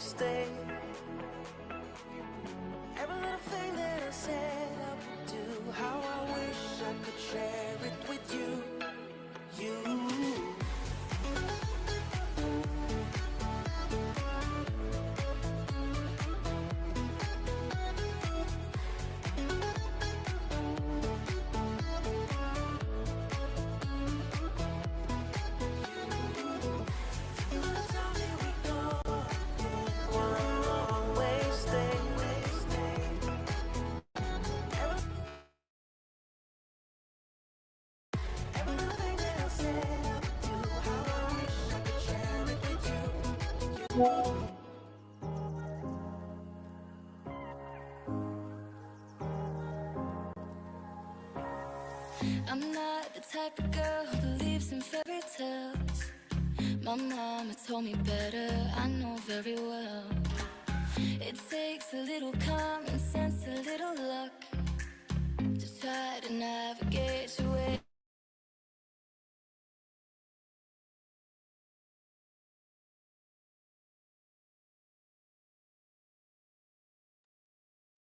stay. Every little thing that I said I would do, how I wish I could share it with you. I'm not the type of girl who believes in fairy tales. My mama told me better, I know very well. It takes a little common sense, a little luck to try to navigate your way.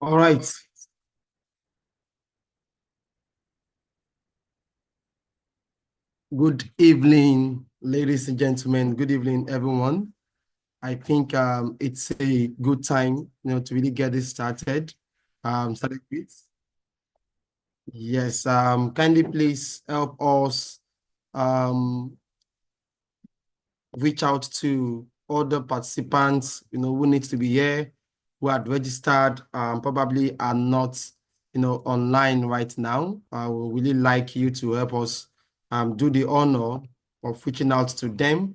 All right. Good evening, ladies and gentlemen. Good evening, everyone. I think it's a good time, to really get this started. Started with. Yes. Kindly please help us reach out to other participants, who needs to be here, who had registered, probably are not, online right now. I would really like you to help us do the honor of reaching out to them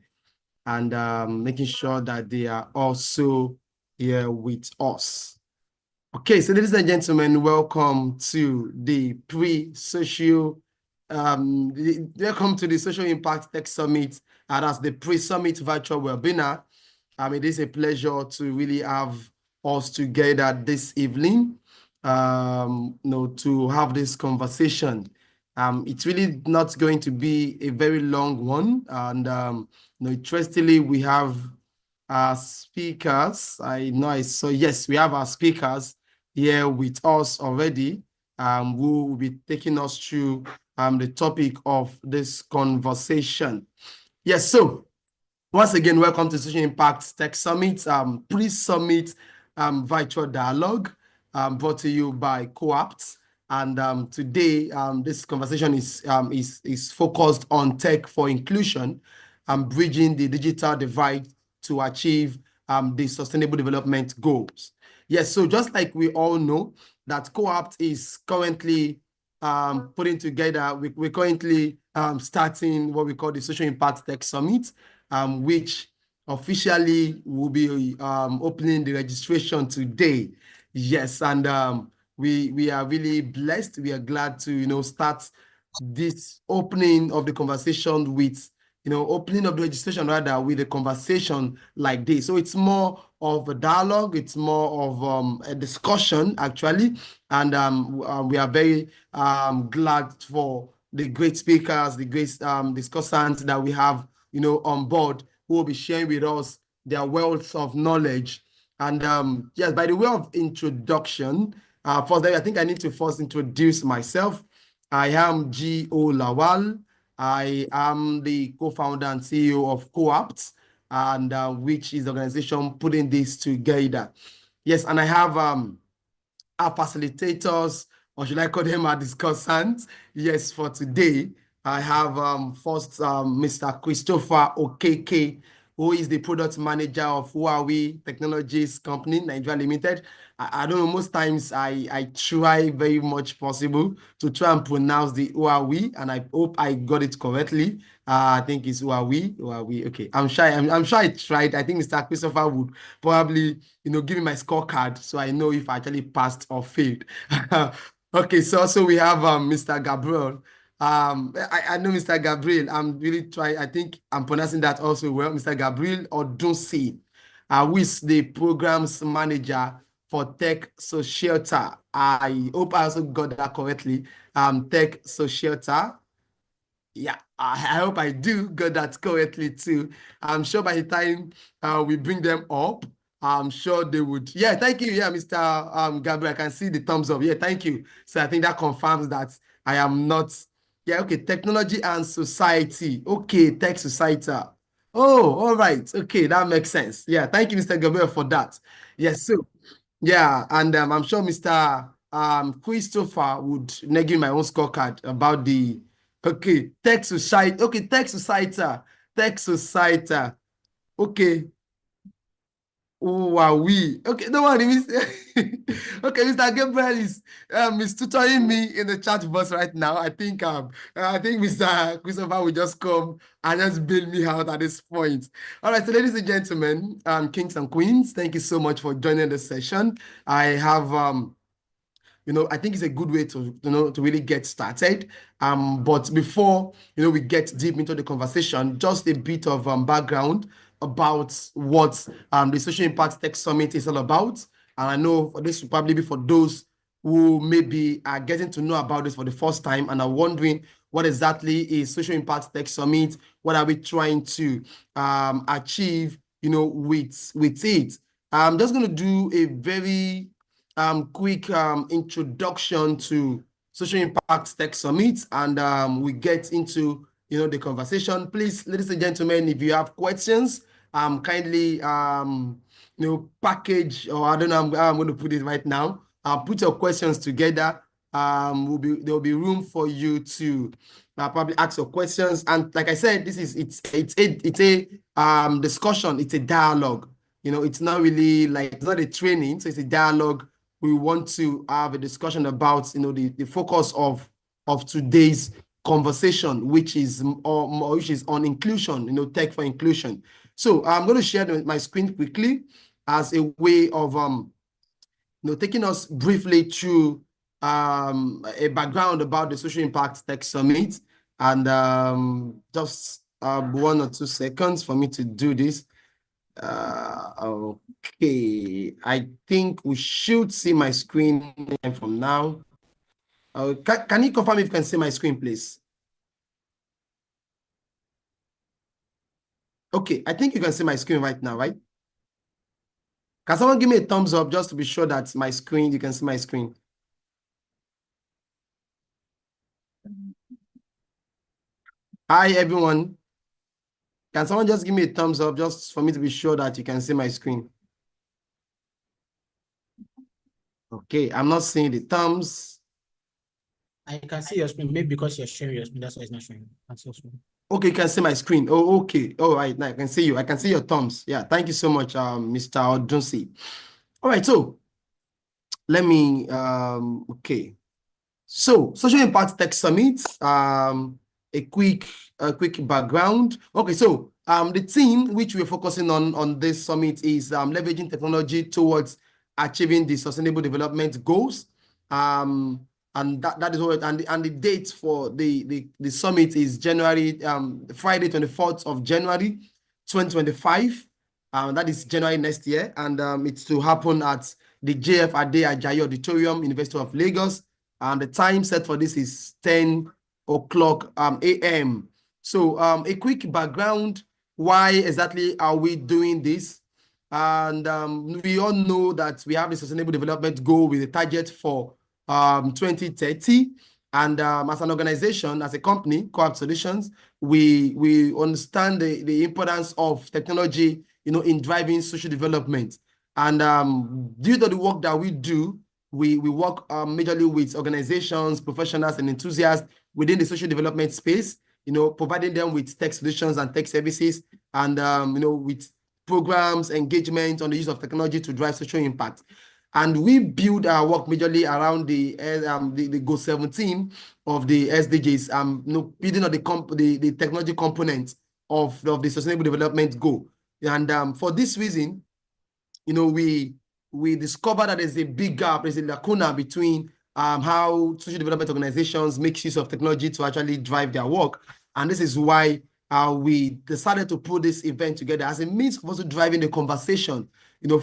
and making sure that they are also here with us. Okay, so ladies and gentlemen, welcome to the pre-social, welcome to the Social Impact Tech Summit, and as the pre-summit virtual webinar. It is a pleasure to really have us together this evening, to have this conversation. It's really not going to be a very long one, and interestingly, we have our speakers. Yes, we have our speakers here with us already, who will be taking us through the topic of this conversation. Yes, so once again, welcome to Social Impact Tech Summit, pre-summit virtual dialogue brought to you by Co-opt. And today, this conversation is focused on tech for inclusion and bridging the digital divide to achieve the Sustainable Development Goals. Yes, so just like we all know that Co-opt is currently putting together, we're currently starting what we call the Social Impact Tech Summit, which officially will be opening the registration today. Yes, and we are really blessed. We are glad to start this opening of the conversation with opening of the registration rather with a conversation like this. So it's more of a dialogue, it's more of a discussion actually, and we are very glad for the great speakers, the great discussants that we have on board, who will be sharing with us their wealth of knowledge. And yes, by the way of introduction, first, I think I need to first introduce myself. I am G.O. Lawal. I am the co-founder and CEO of Co-opt, and which is the organization putting this together. Yes, and I have our facilitators, or should I call them our discussants? Yes, for today, I have first Mr. Christopher Okeke, who is the product manager of Huawei Technologies Company, Nigeria Limited. I don't know, most times I try very much possible to try and pronounce the Huawei, and I hope I got it correctly. I think it's Huawei. Okay, I'm sure I tried. I think Mr. Christopher would probably, give me my scorecard so I know if I actually passed or failed. Okay, so also we have Mr. Gabreal. I know Mr. Gabreal. I'm really trying. I think I'm pronouncing that also well. Mr. Gabreal Odunsi, who is the programs manager for Techsocietal. I hope I also got that correctly. Techsocietal. Yeah, I hope I do got that correctly too. I'm sure by the time we bring them up, I'm sure they would. Yeah, thank you. Yeah, Mr. Gabreal, I can see the thumbs up. Yeah, thank you. So I think that confirms that I am not. Yeah, okay. Technology and society. Okay, Techsocietal. Oh, all right. Okay, that makes sense. Yeah, thank you, Mr. Gabreal, for that. Yes, so yeah, and I'm sure Mr. Christopher would give my own scorecard about the Techsocietal. Okay, Techsocietal. Techsocietal. Okay. Huawei. Okay, no worry. Okay, Mr. Gabriel is tutoring me in the chat box right now. I think Mr. Christopher will just come and just bail me out at this point. All right, so ladies and gentlemen, kings and queens, thank you so much for joining the session. I have I think it's a good way to really get started. But before we get deep into the conversation, just a bit of background about what the Social Impact Tech Summit is all about. And I know this will probably be for those who maybe are getting to know about this for the first time and are wondering what exactly is Social Impact Tech Summit? What are we trying to achieve, with it? I'm just going to do a very quick introduction to Social Impact Tech Summit, and we get into the conversation. Please, ladies and gentlemen, if you have questions, kindly package, or I don't know how I'm going to put it right now. Put your questions together. There will be room for you to probably ask your questions. And like I said, it's a discussion. It's a dialogue. It's not really it's not a training, so it's a dialogue. We want to have a discussion about the focus of today's conversation, which is on inclusion, tech for inclusion. So I'm going to share my screen quickly as a way of taking us briefly through a background about the Social Impact Tech Summit, and just 1 or 2 seconds for me to do this. Okay, I think we should see my screen from now. Can you confirm if you can see my screen, please? Okay, I think you can see my screen right now, right? Can someone give me a thumbs up just to be sure that you can see my screen? Hi, everyone. Can someone just give me a thumbs up just for me to be sure that you can see my screen? Okay, I'm not seeing the thumbs. I can see your screen, maybe because you're sharing your screen, that's why it's not showing. Okay, you can see my screen. Oh, okay. All right, now I can see you. I can see your thumbs. Yeah, thank you so much, Mr. Odunsi. All right, so let me, okay. So, Social Impact Tech Summit, a quick background. Okay, so the theme which we're focusing on this summit is leveraging technology towards achieving the Sustainable Development Goals. And that is what, and the date for the summit is Friday 24th of January 2025. That is January next year, and it's to happen at the JF Ade Ajayi Auditorium, University of Lagos. And the time set for this is 10 o'clock a.m. So a quick background, why exactly are we doing this? And we all know that we have the Sustainable Development Goal with a target for 2030. And as an organization, as a company, Co-op Solutions, we understand the importance of technology, in driving social development. And due to the work that we do, we work majorly with organizations, professionals, and enthusiasts within the social development space, providing them with tech solutions and tech services, and with programs, engagement on the use of technology to drive social impact. And we build our work majorly around the goal 17 of the SDGs, building on the technology component of the Sustainable Development Goal. And for this reason, we discovered that there's a big gap, there's a lacuna between how social development organizations make use of technology to actually drive their work. And this is why we decided to put this event together as a means of also driving the conversation,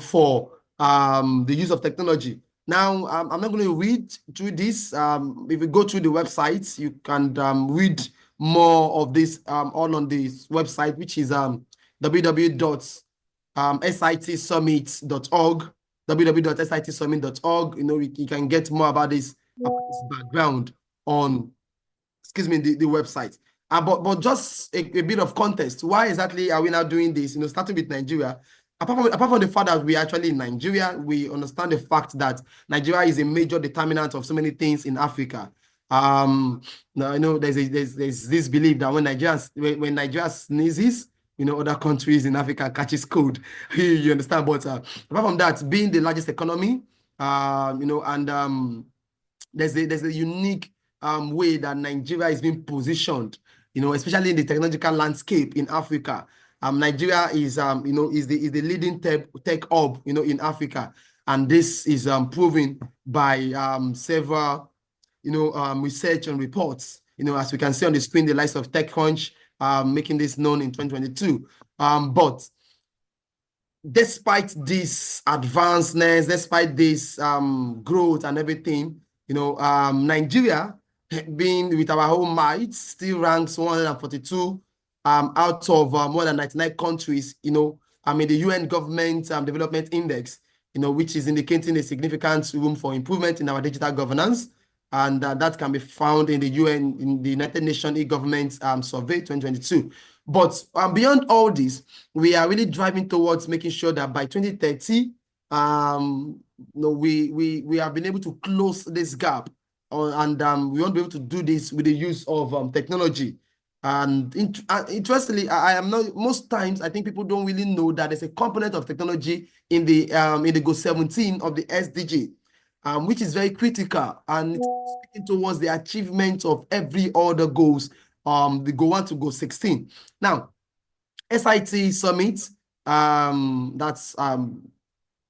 for the use of technology. Now, I'm not going to read through this. If you go through the website, you can read more of this all on this website, which is www.socialdevelopment.org. sitsummit.org, www.sitsummit.org. You can get more about this background on, excuse me, the website. But just a bit of context. Why exactly are we now doing this? Starting with Nigeria. Apart from the fact that we are actually in Nigeria, we understand the fact that Nigeria is a major determinant of so many things in Africa. Now, there's this belief that when Nigeria sneezes, other countries in Africa catches cold. You understand? But apart from that, being the largest economy, and there's a unique way that Nigeria is being positioned, especially in the technological landscape in Africa. Nigeria is the leading tech hub, in Africa, and this is proven by several research and reports. As we can see on the screen, the likes of TechCrunch making this known in 2022. But despite this advancements, despite this growth and everything, Nigeria, being with our whole might, still ranks 142 out of more than 99 countries, in the UN Government Development Index, which is indicating a significant room for improvement in our digital governance. And that can be found in the United Nations e-government survey 2022. But beyond all this, we are really driving towards making sure that by 2030, we have been able to close this gap, and we want to be able to do this with the use of technology. And interestingly, most times I think people don't really know that there's a component of technology in the goal 17 of the SDG, which is very critical and speaking towards the achievement of every other goals, the goal 1 to goal 16. Now, SIT Summit, that's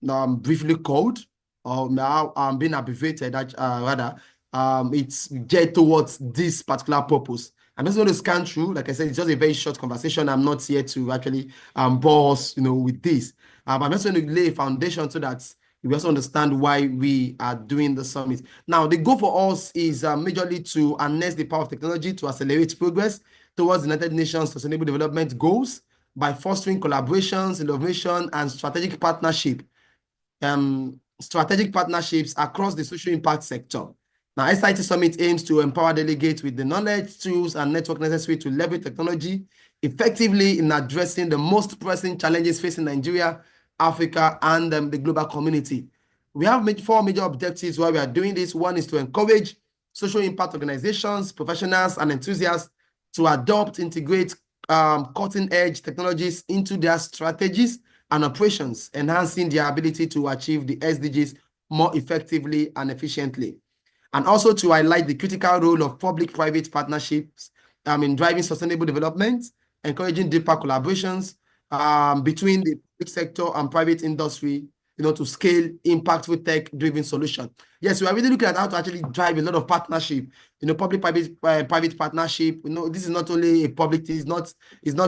briefly called, or now being abbreviated, rather, it's geared towards this particular purpose. I'm just going to scan through. Like I said, it's just a very short conversation. I'm not here to actually bore us, with this. I'm just going to lay a foundation so that we also understand why we are doing the summit. Now, the goal for us is majorly to harness the power of technology to accelerate progress towards the United Nations Sustainable Development Goals by fostering collaborations, innovation, and strategic partnerships across the social impact sector. Now, SIT Summit aims to empower delegates with the knowledge, tools, and network necessary to leverage technology effectively in addressing the most pressing challenges facing Nigeria, Africa, and the global community. We have 4 major objectives why we are doing this. One is to encourage social impact organizations, professionals, and enthusiasts to adopt, integrate cutting-edge technologies into their strategies and operations, enhancing their ability to achieve the SDGs more effectively and efficiently. And also to highlight the critical role of public-private partnerships in driving sustainable development, encouraging deeper collaborations between the public sector and private industry, to scale impactful tech-driven solution. Yes, we are really looking at how to actually drive a lot of partnership, public-private partnership. This is not only a public, it's not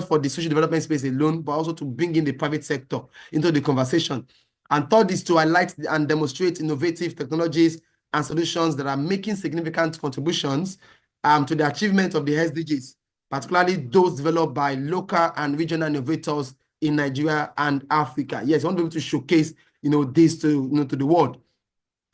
for the social development space alone, but also to bring in the private sector into the conversation. And third is to highlight and demonstrate innovative technologies and solutions that are making significant contributions to the achievement of the SDGs, particularly those developed by local and regional innovators in Nigeria and Africa. Yes, I want to be able to showcase, this to the world.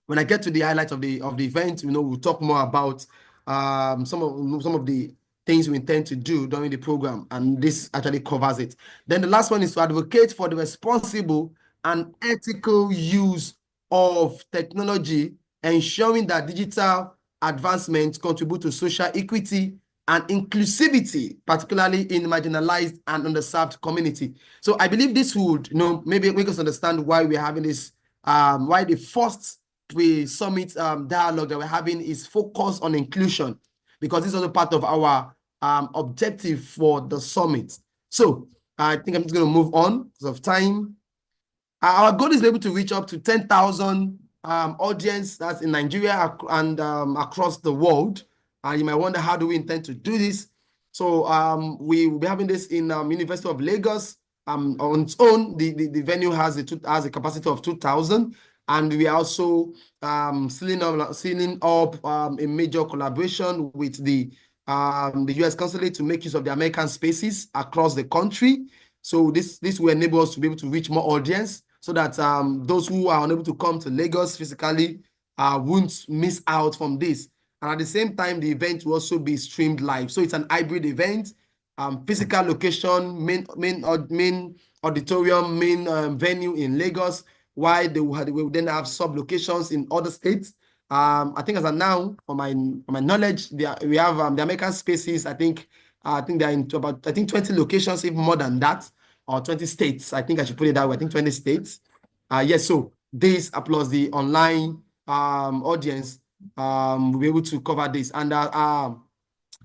When I get to the highlights of the event, we'll talk more about some of the things we intend to do during the program, and this actually covers it. Then the last one is to advocate for the responsible and ethical use of technology, ensuring that digital advancements contribute to social equity and inclusivity, particularly in marginalized and underserved community. So I believe this would, maybe make us understand why we're having this, why the first pre-summit dialogue that we're having is focused on inclusion, because this is also part of our objective for the summit. So I think I'm just going to move on because of time. Our goal is able to reach up to 10,000 audience that's in Nigeria and across the world. You might wonder, how do we intend to do this? So we will be having this in University of Lagos. On its own, the venue has a capacity of 2,000, and we are also sealing up a major collaboration with the US consulate to make use of the American spaces across the country. So this will enable us to be able to reach more audience, so that those who are unable to come to Lagos physically won't miss out from this. And at the same time, the event will also be streamed live. So it's an hybrid event, physical location, main auditorium, main venue in Lagos, while they will then have sub locations in other states. I think as of now, for my knowledge, we have the American spaces. I think they're into about 20 locations, even more than that, or 20 states. I think I should put it that way. I think 20 states. Yes, so this plus the online audience will be able to cover this. And our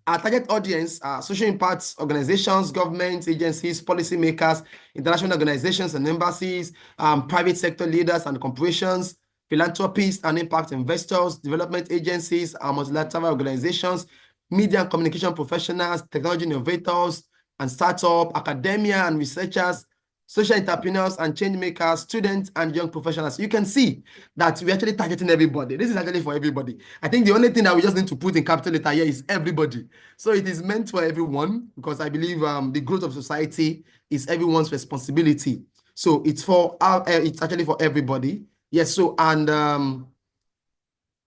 target audience are social impact organizations, government agencies, policymakers, international organizations and embassies, private sector leaders and corporations, philanthropists and impact investors, development agencies, multilateral organizations, media and communication professionals, technology innovators and startup, academia and researchers, social entrepreneurs and change makers, students and young professionals. You can see that we're actually targeting everybody. This is actually for everybody. I think the only thing that we just need to put in capital letter here is everybody. So it is meant for everyone, because I believe the growth of society is everyone's responsibility. So it's it's actually for everybody. Yes. So and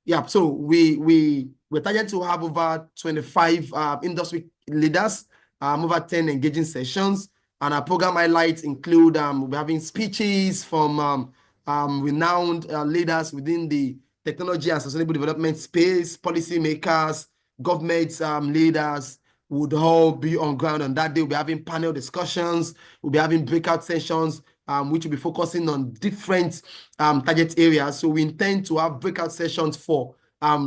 yeah, so we're targeted to have over 25 industry leaders, over 10 engaging sessions, and our program highlights include we'll be having speeches from renowned leaders within the technology and sustainable development space, policymakers, government leaders would all be on ground on that day. We'll be having panel discussions, we'll be having breakout sessions, which will be focusing on different target areas. So we intend to have breakout sessions for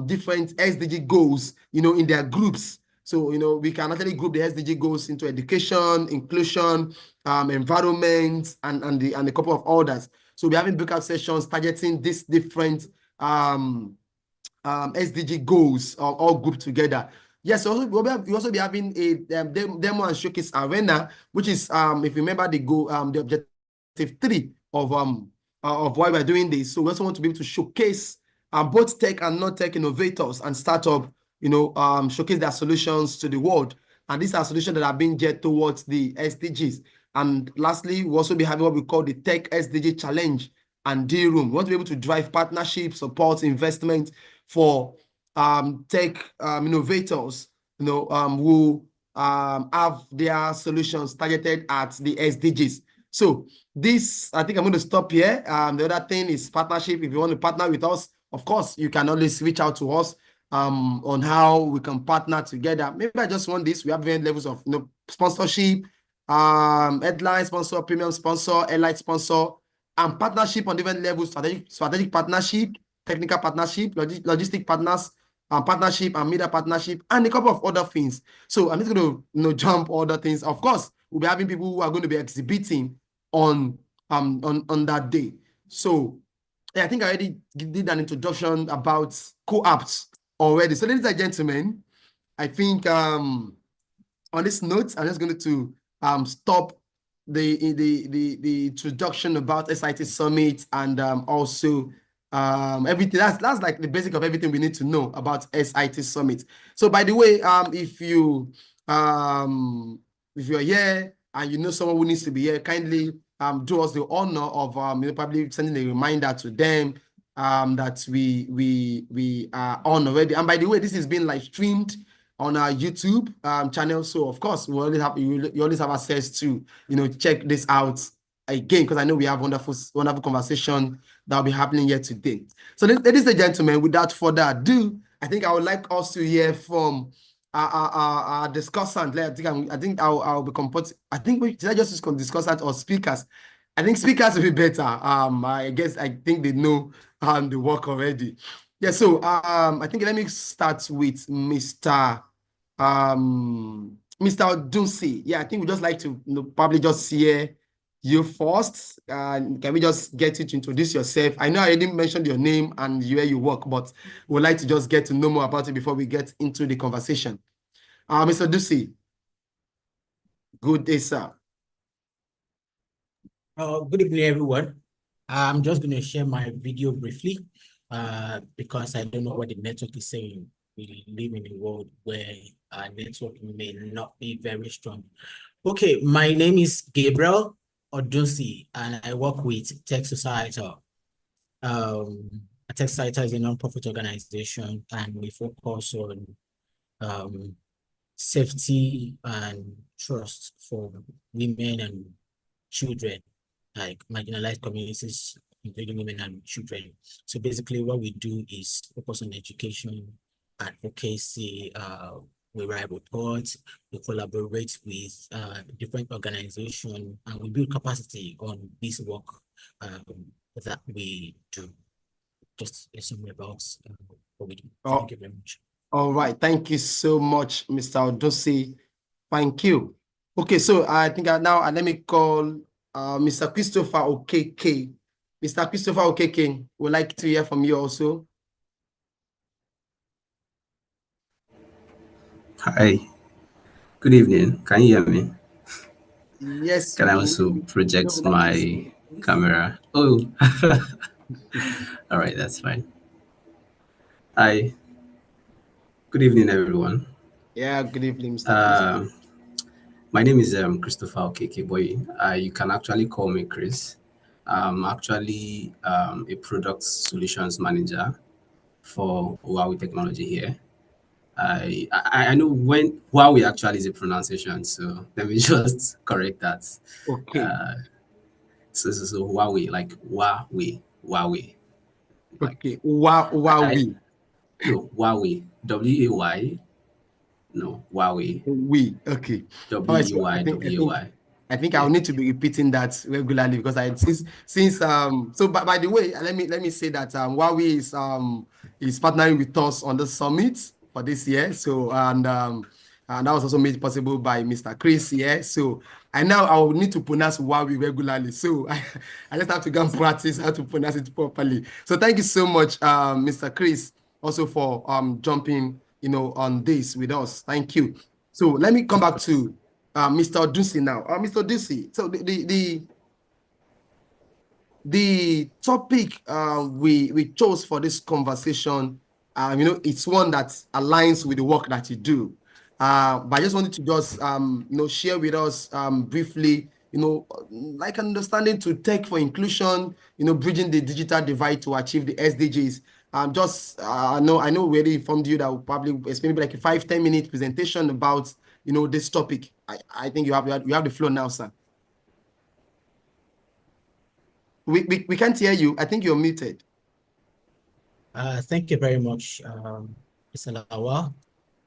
different SDG goals, in their groups. So, we can actually group the SDG goals into education, inclusion, environment, and a couple of others. So we're having breakout sessions targeting these different SDG goals all grouped together. Yes, also we'll also be having a demo and showcase arena, which is if you remember the objective 3 of why we're doing this. So we also want to be able to showcase both tech and non-tech innovators and startup, showcase their solutions to the world. And these are solutions that are being geared towards the SDGs. And lastly, we'll also be having what we call the Tech SDG Challenge and deal room. We want to be able to drive partnerships, support, investment for tech innovators, who have their solutions targeted at the SDGs. So this, I think I'm going to stop here. The other thing is partnership. If you want to partner with us, of course, you can always reach out to us on how we can partner together. Maybe I just want this. We have different levels of sponsorship, headline sponsor, premium sponsor, elite sponsor, and partnership on different levels: strategic partnership, technical partnership, logistic partners, partnership, and media partnership, and a couple of other things. So I'm just going to jump other things. Of course, we'll be having people who are going to be exhibiting on that day. So yeah, I think I already did an introduction about co-ops already. So ladies and gentlemen, I think on this note, I'm just going to stop the introduction about SIT Summit and also everything. That's like the basic of everything we need to know about SIT Summit. So by the way, if you're here and you know someone who needs to be here, kindly do us the honor of probably sending a reminder to them that we are on already. And by the way, this is being live streamed on our YouTube channel. So of course, you always have access to check this out again, because I know we have wonderful conversation that will be happening here today. So ladies and gentlemen, without further ado, I think I would like us to hear from our discussant. I think I'll be composed. I think should I just use discussant or speakers? I think speakers will be better. I think they know the work already. Yeah, so I think let me start with Mr. Odunsi. Yeah, I think we just like to probably just hear you first. Can we just get you to introduce yourself? I know I didn't mention your name and where you work, but we'd like to just get to know more about it before we get into the conversation. Mr. Odunsi, good day, sir. Good evening, everyone. I'm just going to share my video briefly because I don't know what the network is saying. We live in a world where our network may not be very strong. Okay, my name is Gabreal Odunsi, and I work with Techsocietal. Techsocietal is a non-profit organization, and we focus on um, safety and trust for women and children, like marginalized communities, including women and children. So basically what we do is focus on education, advocacy, we write reports, we collaborate with different organizations, and we build capacity on this work that we do. Just a summary about what we do. Thank you very much. All right. Thank you so much, Mr. Odunsi. Thank you. Okay, so I think now let me call Mr. Christopher Okeke. Mr. Christopher Okeke, would like to hear from you also. Hi, good evening. Can you hear me? Yes, Can we I can hear also you. No, project we'd like to see my you, please. camera? Oh, all right, that's fine. Hi, good evening, everyone. Yeah, good evening, Mr. Chris. Uh, my name is Christopher Okeke, boy. You can actually call me Chris. I'm actually a product solutions manager for Huawei technology here. I know when Huawei actually is a pronunciation, so let me just correct that. Okay, Uh, so Huawei, like Huawei, like okay. Huawei. no Huawei, WAY, no Huawei, Okay. All right, so I think I think WAY. I think I'll Yeah, need to be repeating that regularly because I since so by the way, let me say that Huawei is partnering with us on the summit for this year. So and that was also made possible by Mr. Chris here. So I now I will need to pronounce Huawei regularly. So I just have to go and practice how to pronounce it properly. So thank you so much, Mr. Chris, also for jumping on this with us. Thank you. So let me come of back course. to Mr. Odunsi now. Mr. Odunsi, so the topic we chose for this conversation, it's one that aligns with the work that you do. But I just wanted to just share with us briefly, like understanding to tech for inclusion, bridging the digital divide to achieve the SDGs. Just I know we already informed you that we'll probably explain maybe like a 5-10 minute presentation about this topic. I think you have the floor now, sir. We can't hear you. I think you're muted. Thank you very much, Mr. Lawal,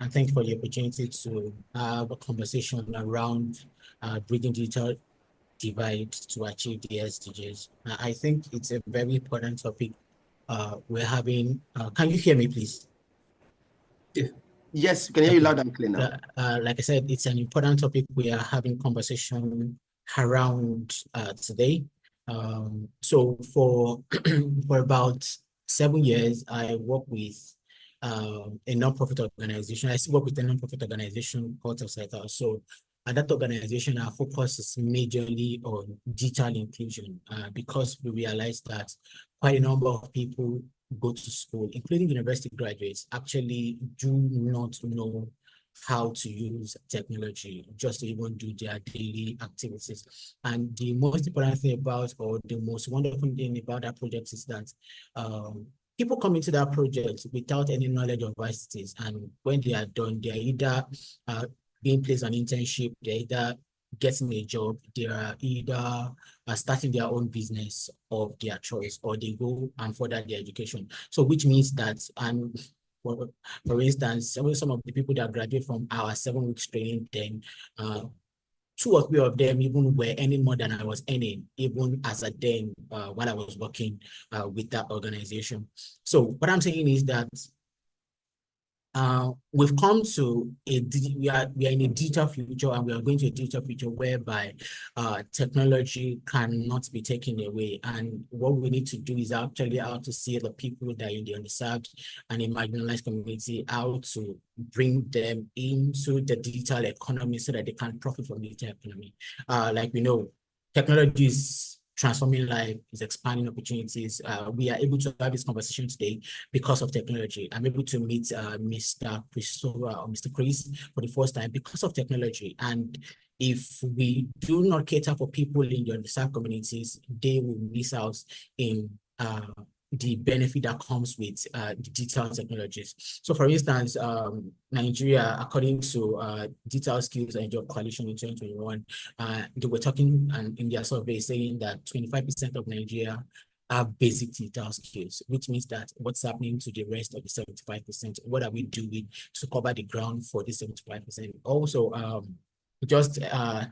and thank you for the opportunity to have a conversation around bridging digital divide to achieve the SDGs. I think it's a very important topic we're having. Can you hear me, please? Yeah, Yes, we can hear you Okay. loud and clear now. Like I said, it's an important topic we are having conversation around today. So for for about 7 years, I work with a non-profit organization. I still work with a non-profit organization called Techsocietal. So at that organization, our focus is majorly on digital inclusion because we realized that quite a number of people go to school, including university graduates, actually do not know how to use technology just to even do their daily activities. And the most important thing about, or the most wonderful thing about that project is that people come into that project without any knowledge of ICTs. And when they are done, they are either being placed on internship, they're either getting a job, they are either starting their own business of their choice, or they go and further their education. So which means that, for instance, some of the people that graduate from our 7 weeks training, then 2 or 3 of them even were earning more than I was earning, even as a then while I was working with that organization. So what I'm saying is that we've come to we are in a digital future, and we are going to a digital future whereby technology cannot be taken away. And what we need to do is actually how to see the people that are in the underserved and in marginalized community, how to bring them into the digital economy so that they can profit from the digital economy. Like we know, technology is transforming life, is expanding opportunities. We are able to have this conversation today because of technology. I'm able to meet Mr. Chris or Mr. Chris for the first time because of technology. And if we do not cater for people in the underserved communities, they will miss out in the benefit that comes with digital technologies. So for instance, Nigeria, according to Digital Skills and Job Coalition in 2021, they were talking in their survey saying that 25% of Nigeria have basic digital skills, which means that what's happening to the rest of the 75%? What are we doing to cover the ground for this 75%? Also, just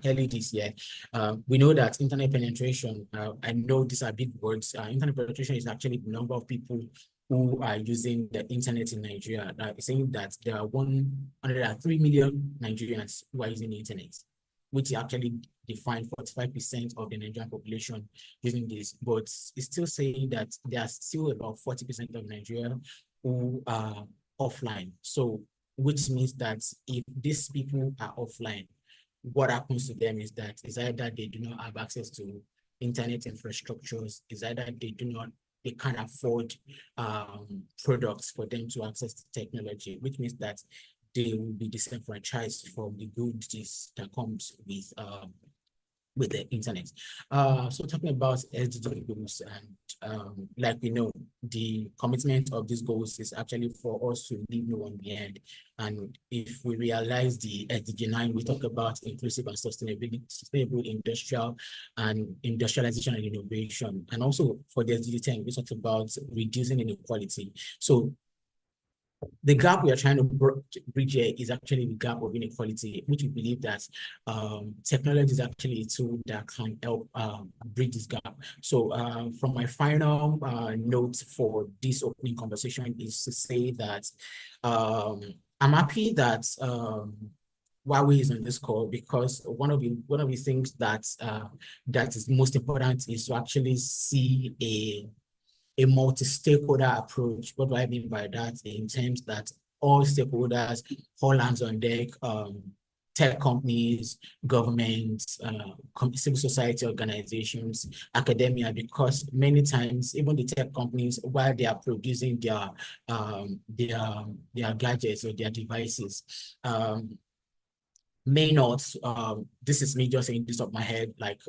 early this year, we know that internet penetration, I know these are big words, internet penetration is actually the number of people who are using the internet in Nigeria. Saying that there are 103 million Nigerians who are using the internet, which actually define 45% of the Nigerian population using this, but it's still saying that there are still about 40% of Nigeria who are offline. So, which means that if these people are offline, what happens to them is that it's either they do not have access to internet infrastructures, it's either they can't afford products for them to access the technology, which means that they will be disenfranchised from the goods that comes with the internet. So talking about SDG goals, and like we know, the commitment of these goals is actually for us to leave no one behind. And if we realize the SDG 9, we talk about inclusive and sustainable industrialization and innovation. And also for the SDG 10, we talked about reducing inequality. So the gap we are trying to bridge here is actually the gap of inequality, which we believe that technology is actually a tool that can help bridge this gap. So from my final note for this opening conversation is to say that I'm happy that Huawei is on this call, because one of the things that that is most important is to actually see a multi-stakeholder approach. What do I mean by that? In terms that all stakeholders, all hands on deck, tech companies, governments, civil society organizations, academia, because many times even the tech companies, while they are producing their gadgets or their devices, may not, this is me just saying this off my head, like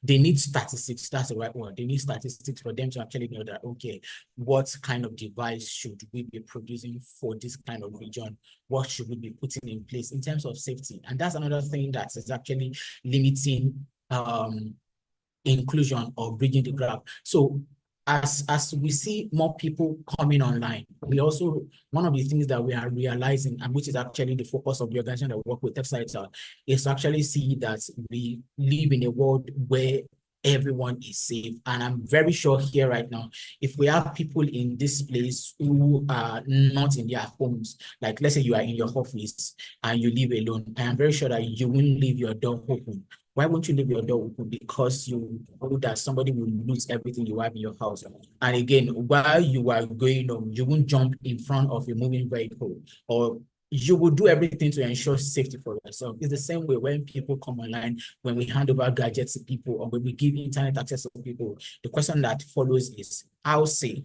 they need statistics, that's the right word. They need statistics for them to actually know that, okay, what kind of device should we be producing for this kind of region? What should we be putting in place in terms of safety? And that's another thing that is actually limiting inclusion or bridging the gap. So as we see more people coming online, we also, one of the things that we are realizing, and which is actually the focus of the organization that work with Techsocietal, is to actually see that we live in a world where everyone is safe. And I'm very sure here right now, if we have people in this place who are not in their homes, like let's say you are in your office and you live alone, I am very sure that you won't leave your door open. Why won't you leave your door open? Because you know that somebody will lose everything you have in your house. And again, while you are going home, you won't jump in front of a moving vehicle, or you will do everything to ensure safety for yourself. It's the same way when people come online, when we hand over gadgets to people, or when we give internet access to people, the question that follows is, how safe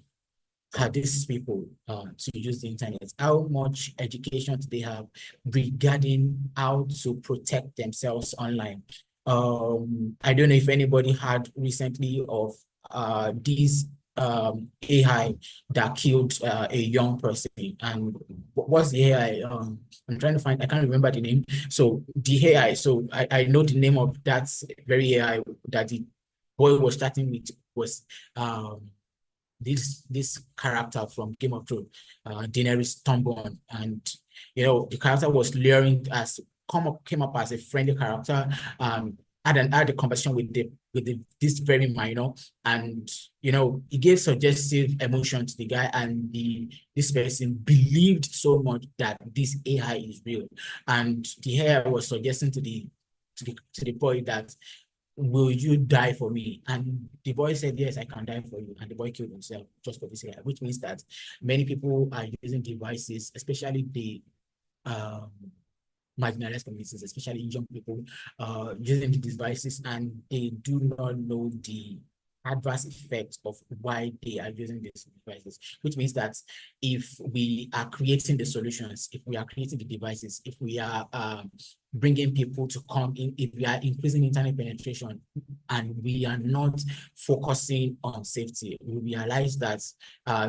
are these people to use the internet? How much education do they have regarding how to protect themselves online? I don't know if anybody heard recently of these AI that killed a young person. And what's the AI? I'm trying to find, I can't remember the name. So the AI, so I know the name of that very AI that the boy was starting with was this character from Game of Thrones, Daenerys Stormborn. And you know, the character was luring as came up as a friendly character, had a conversation with this very minor, and you know, he gave suggestive emotion to the guy, and this person believed so much that this AI is real, and the AI was suggesting to the boy that, will you die for me? And the boy said, yes, I can die for you. And the boy killed himself just for this AI, which means that many people are using devices, especially the marginalized communities, especially young people, using the devices, and they do not know the adverse effects of why they are using these devices, which means that if we are creating the solutions, if we are creating the devices, if we are bringing people to come in, if we are increasing internet penetration and we are not focusing on safety, we realize that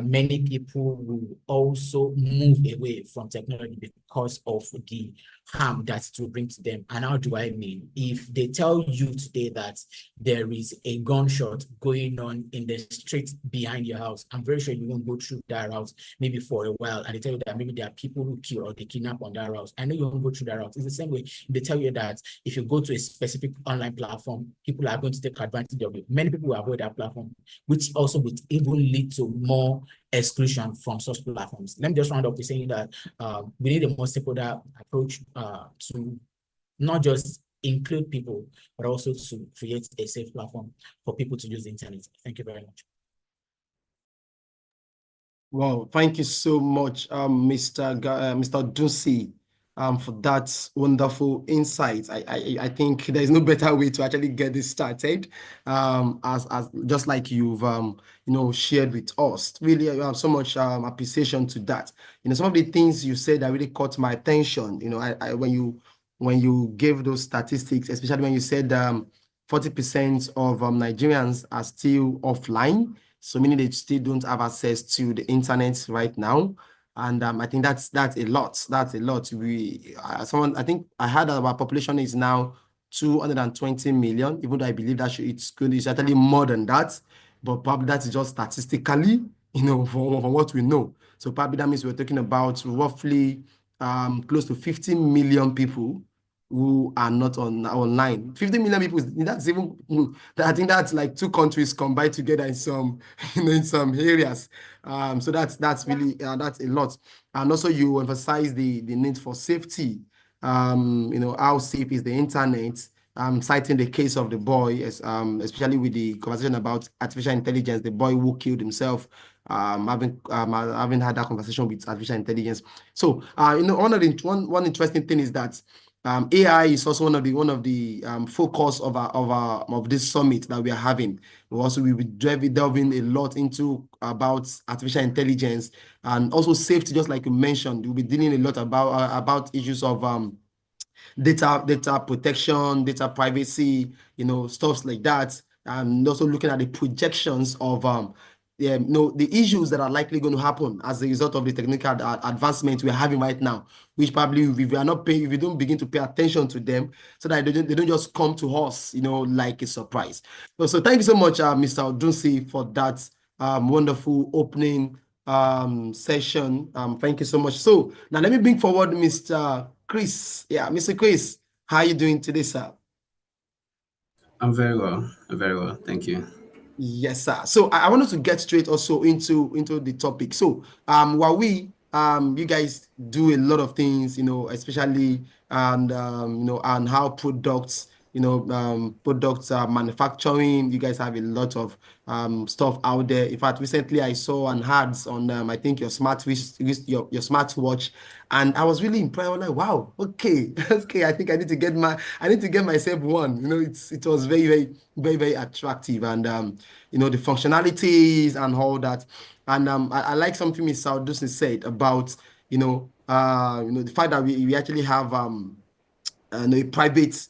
many people will also move away from technology because of the harm that it will bring to them. And how do I mean? If they tell you today that there is a gunshot going on in the street behind your house, I'm very sure you won't go through that route maybe for a while, and they tell you that maybe there are people who kill or they kidnap on that route. I know you won't go through that route. It's the same way they tell you that if you go to a specific online platform, people are going to take advantage of it. Many people will avoid that platform, which also would even lead to more exclusion from such platforms. Let me just round up with saying that we need a more simple approach to not just include people, but also to create a safe platform for people to use the internet. Thank you very much. Wow, thank you so much, Mr. Odunsi, for that wonderful insight. I think there is no better way to actually get this started, as just like you've shared with us. Really, I have so much appreciation to that. Some of the things you said that really caught my attention. When you gave those statistics, especially when you said 40% of Nigerians are still offline. So meaning they still don't have access to the internet right now. And I think that's a lot. That's a lot. I think I heard that our population is now 220 million, even though I believe that it's actually more than that. But probably that is just statistically, from what we know. So probably that means we're talking about roughly close to 15 million people who are not online. 50 million people, that's even, I think that's like two countries combined together in some in some areas. So that's really that's a lot. And also you emphasize the need for safety. How safe is the internet? Citing the case of the boy, especially with the conversation about artificial intelligence, the boy who killed himself, having had that conversation with artificial intelligence. So one interesting thing is that AI is also one of the focus of this summit that we are having. We'll be delving a lot into about artificial intelligence and also safety, just like you mentioned. We'll be dealing a lot about issues of data protection, data privacy, stuff like that, and also looking at the projections of the issues that are likely going to happen as a result of the technical advancement we're having right now, which probably if we don't begin to pay attention to them, so that they don't just come to us, like a surprise. So thank you so much, Mr. Odunsi, for that wonderful opening session. Thank you so much. So now let me bring forward Mr. Chris. Yeah, Mr. Chris, how are you doing today, sir? I'm very well. Very well. Thank you. Yes, sir. So I wanted to get straight also into the topic. So while you guys do a lot of things, especially and and how products products are manufacturing. You guys have a lot of stuff out there. In fact, recently I saw an ads on I think your your smartwatch, and I was really impressed. I was like, wow, okay, okay. I think I need to get myself one. It was very, very, very, very attractive, and the functionalities and all that. And I like something Ms. Saudusin said about the fact that we actually have a private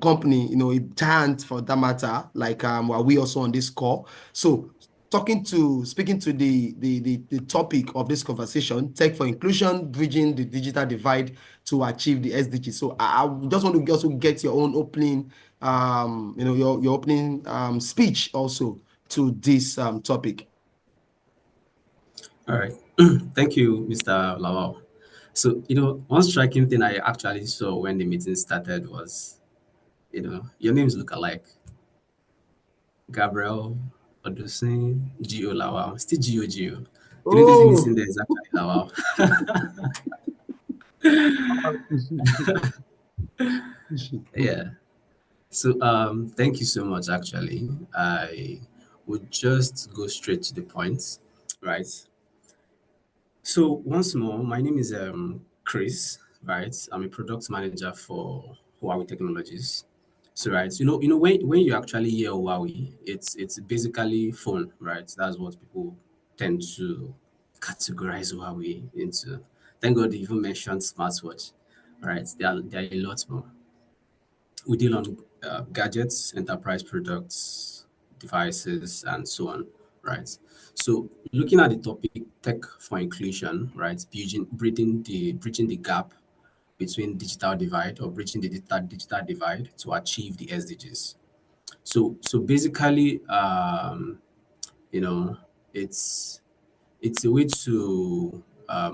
company, a giant for that matter, like we also on this call. So speaking to the topic of this conversation, tech for inclusion, bridging the digital divide to achieve the SDGs. So I just want to also get your own opening, your opening speech also to this topic. All right. Thank you, Mr. Lawal. So, one striking thing I actually saw when the meeting started was, your names look alike. Gabriel, Odunsi, Gio Lawal. Still Gio Gio. The only thing Oh, missing there is actually Lawal. Yeah. So, thank you so much, actually. I would just go straight to the point, right? So once more, my name is Chris, right? I'm a product manager for Huawei Technologies. So right, when you actually hear Huawei, it's basically phone, right? That's what people tend to categorize Huawei into. Thank God they even mentioned smartwatch. right? There are a lot more. We deal on gadgets, enterprise products, devices, and so on, right? So looking at the topic tech for inclusion, right? Bridging the gap between digital divide or bridging the digital divide to achieve the SDGs. So basically, you know, it's it's a way to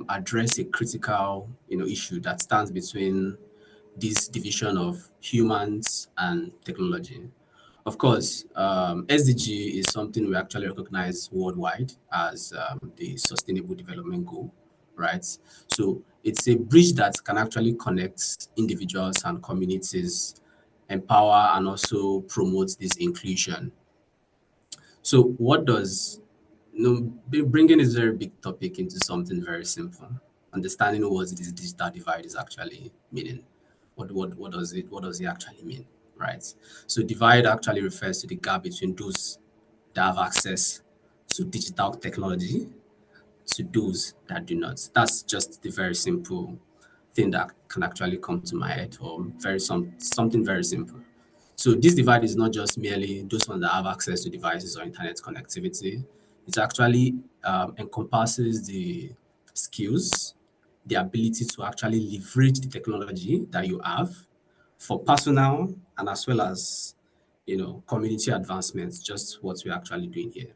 address a critical issue that stands between this division of humans and technology. Of course, SDG is something we actually recognize worldwide as the Sustainable Development Goal, right? So it's a bridge that can actually connect individuals and communities, empower and also promote this inclusion. So what does bringing this very big topic into something very simple, understanding what this digital divide is actually meaning. What does it actually mean, right? So divide actually refers to the gap between those that have access to digital technology to those that do not. That's just the very simple thing that can actually come to my head, or something very simple. So this divide is not just merely those ones that have access to devices or internet connectivity. It actually encompasses the skills, the ability to actually leverage the technology that you have for personal and as well as community advancements, just what we're actually doing here.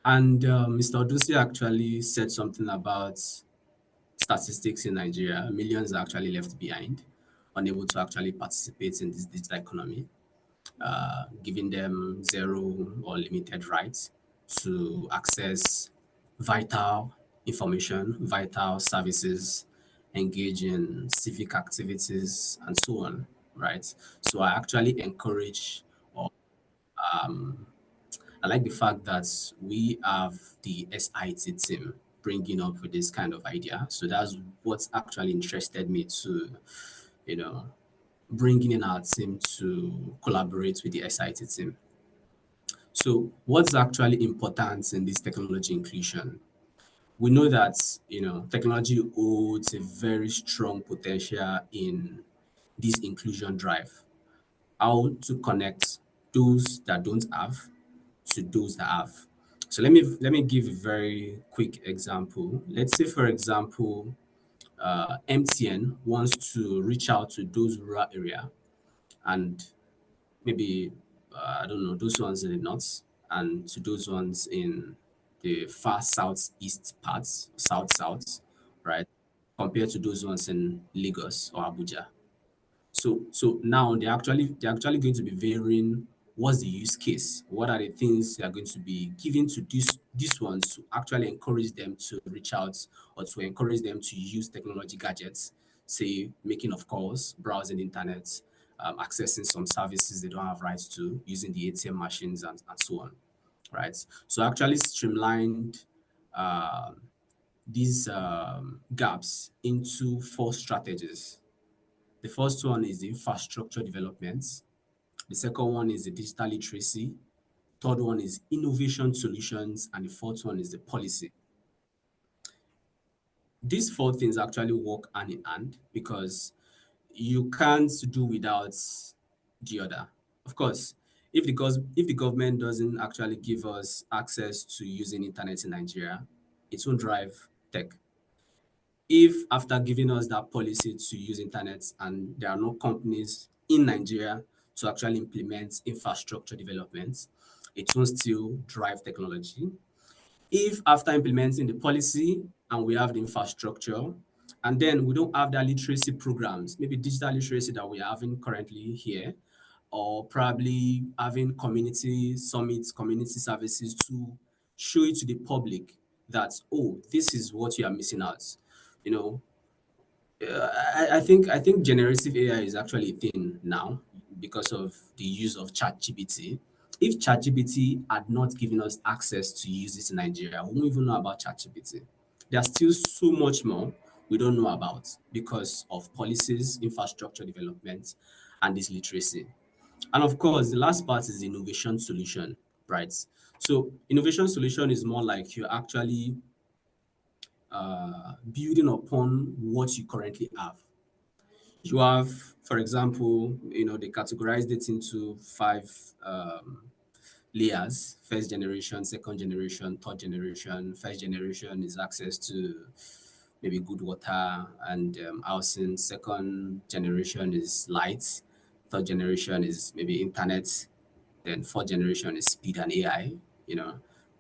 And Mr. Odunsi actually said something about statistics in Nigeria. Millions are actually left behind, unable to actually participate in this digital economy, giving them zero or limited rights to access vital information, vital services, engage in civic activities, and so on, right? So I actually encourage, or I like the fact that we have the SIT team bringing up with this kind of idea. So that's what actually interested me to, you know, bringing in our team to collaborate with the SIT team. So what's actually important in this technology inclusion? We know that, technology holds a very strong potential in this inclusion drive. How to connect those that don't have to those that have. So let me give a very quick example. Let's say, for example, MTN wants to reach out to those rural area and maybe I don't know, those ones in the north and to those ones in the far southeast parts, south, right? Compared to those ones in Lagos or Abuja. So now they're actually going to be varying what's the use case, what are the things they are going to be giving to these ones to actually encourage them to reach out or to encourage them to use technology gadgets, say making of calls, browsing the internet, accessing some services they don't have rights to, using the ATM machines and so on, right? So actually streamlined these gaps into four strategies. The first one is the infrastructure development. The second one is the digital literacy. Third one is innovation solutions. And the fourth one is the policy. These four things actually work hand in hand because you can't do without the other. Of course, if the government doesn't actually give us access to using internet in Nigeria, it won't drive tech. If after giving us that policy to use internet and there are no companies in Nigeria to actually implement infrastructure development, it won't still drive technology. If after implementing the policy and we have the infrastructure and then we don't have the literacy programs, maybe digital literacy that we are having currently here, or probably having community summits, community services to show it to the public that, oh, this is what you are missing out. You know, I think generative AI is actually a thing now because of the use of ChatGPT. If ChatGPT had not given us access to use it in Nigeria, we won't even know about ChatGPT. There's still so much more we don't know about because of policies, infrastructure development, and this literacy. And of course, the last part is the innovation solution, right? So innovation solution is more like you're actually building upon what you currently have. You have, for example, they categorized it into five layers: first generation, second generation, third generation. First generation is access to maybe good water and housing. Second generation is light. Third generation is maybe internet. Then fourth generation is speed and AI,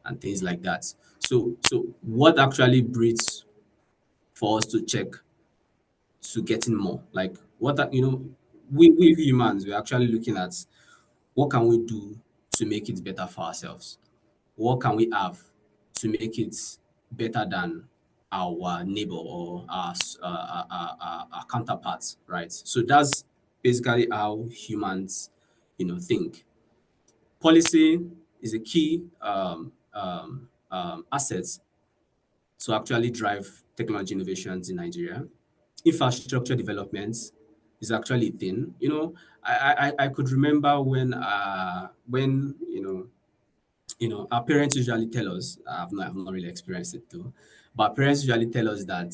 and things like that. So what actually breeds for us to check to getting more? Like we humans, we're actually looking at what can we do to make it better for ourselves? What can we have to make it better than our neighbor or our counterparts, right? So that's basically how humans, think. Policy is a key asset to actually drive technology innovations in Nigeria. Infrastructure development is actually a thing. I could remember when our parents usually tell us, I've not really experienced it though, but our parents usually tell us that,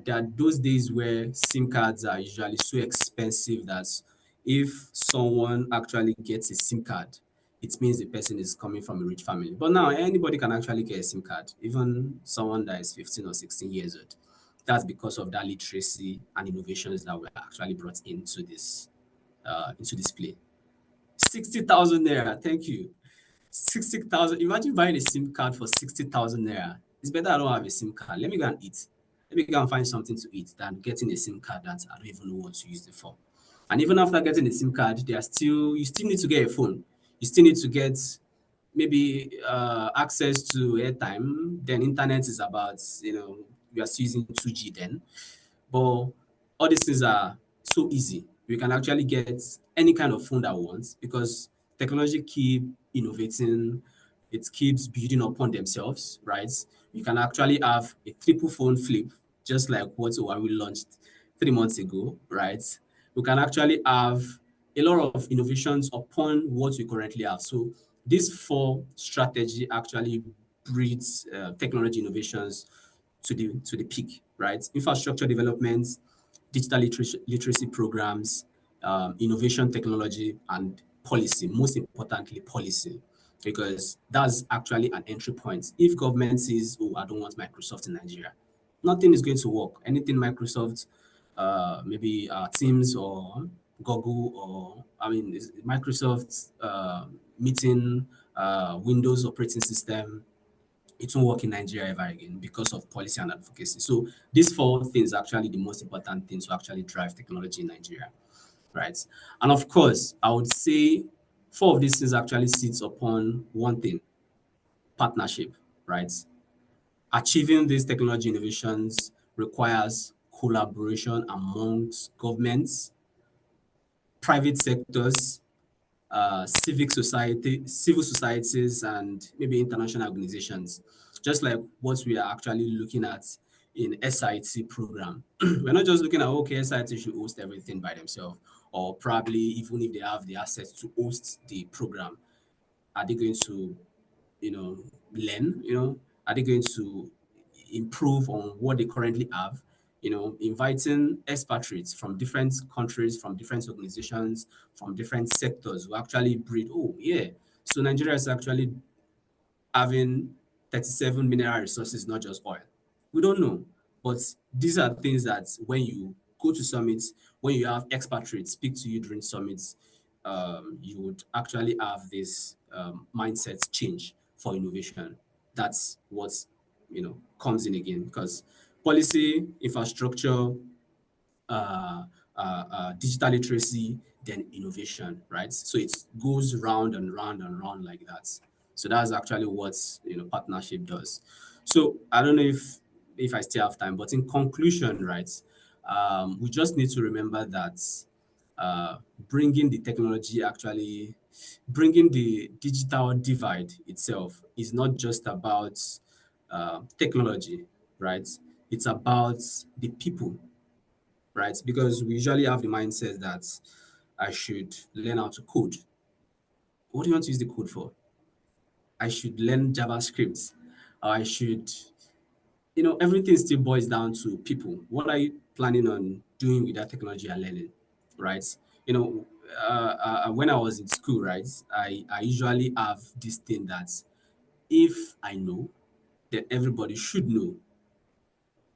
that those days where SIM cards are usually so expensive that if someone actually gets a SIM card, it means the person is coming from a rich family. But now anybody can actually get a SIM card, even someone that is 15 or 16 years old. That's because of that literacy and innovations that were actually brought into this play. 60,000 naira, thank you. 60,000. Imagine buying a SIM card for 60,000 naira. It's better I don't have a SIM card. Let me go and eat. Let me go and find something to eat than getting a SIM card that I don't even know what to use it for. And even after getting a SIM card, you still need to get a phone. You still need to get maybe access to airtime. Then internet is about, we are still using 2G then. But all these things are so easy. We can actually get any kind of phone that we want because technology keep innovating. It keeps building upon themselves, right? You can actually have a triple phone flip, just like what Huawei launched 3 months ago, right? We can actually have a lot of innovations upon what we currently have. So this four strategy actually breeds technology innovations to the peak, right? Infrastructure development, digital literacy programs, innovation technology, and policy. Most importantly, policy, because that's actually an entry point. If government says, "Oh, I don't want Microsoft in Nigeria," nothing is going to work. Anything Microsoft, maybe Teams or Google or Microsoft meeting Windows operating system, it won't work in Nigeria ever again because of policy and advocacy. So these four things are actually the most important things to actually drive technology in Nigeria, right? And of course, I would say four of these things actually sits upon one thing: partnership, right? Achieving these technology innovations requires collaboration amongst governments, private sectors, civil societies, and maybe international organizations, just like what we are actually looking at in SIT program. We're not just looking at, okay, SIT should host everything by themselves, or probably even if they have the assets to host the program, are they going to, learn, are they going to improve on what they currently have? Inviting expatriates from different countries, from different organizations, from different sectors will actually breed, oh, yeah. So Nigeria is actually having 37 mineral resources, not just oil. We don't know. But these are things that when you go to summits, when you have expatriates speak to you during summits, you would actually have this mindset change for innovation. That's what comes in again, because policy, infrastructure, digital literacy, then innovation, right? So it goes round and round and round like that. So that's actually what partnership does. So I don't know if I still have time, but in conclusion, right, we just need to remember that uh, bringing the technology actually, bringing the digital divide itself is not just about technology, right? It's about the people, right? Because we usually have the mindset that I should learn how to code. What do you want to use the code for? I should learn JavaScript. Or I should everything still boils down to people. What are you planning on doing with that technology you're learning, right? You know, when I was in school, right, I usually have this thing that if I know, then everybody should know.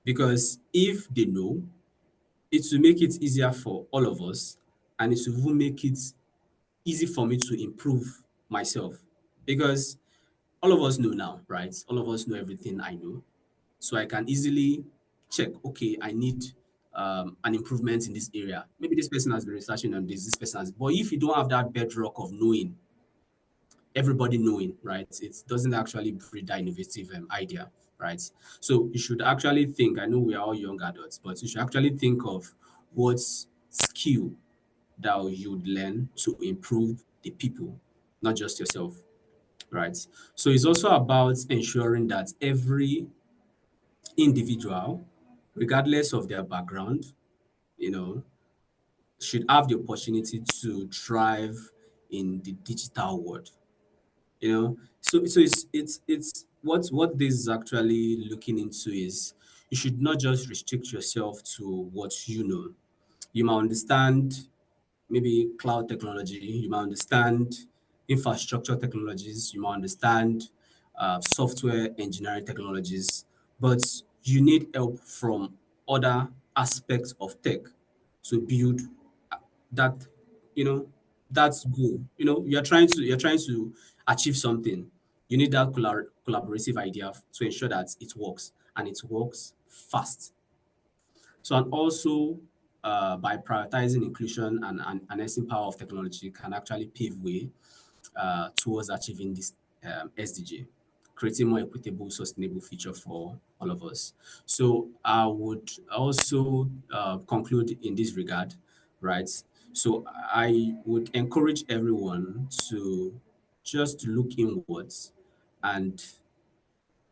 Because if they know, it will make it easier for all of us, and it will even make it easy for me to improve myself. Because all of us know now, right? All of us know everything I know. So I can easily check, okay, I need an improvement in this area. Maybe this person has been researching on this person has, but if you don't have that bedrock of knowing, everybody knowing, right, it doesn't actually breed that innovative idea, right? So you should actually think, I know we are all young adults, but you should actually think of what skill that you'd learn to improve the people, not just yourself, right? So it's also about ensuring that every individual, regardless of their background, you know, should have the opportunity to thrive in the digital world. So it's what this is actually looking into is you should not just restrict yourself to what you know. You might understand maybe cloud technology, you might understand infrastructure technologies, you might understand software engineering technologies, but you need help from other aspects of tech to build that, you know, that's goal. You're trying to achieve something. You need that collaborative idea to ensure that it works and it works fast. So, and also by prioritizing inclusion and harnessing power of technology can actually pave way towards achieving this SDG, creating more equitable, sustainable future for all of us. So I would also conclude in this regard, right? So I would encourage everyone to just look inwards and,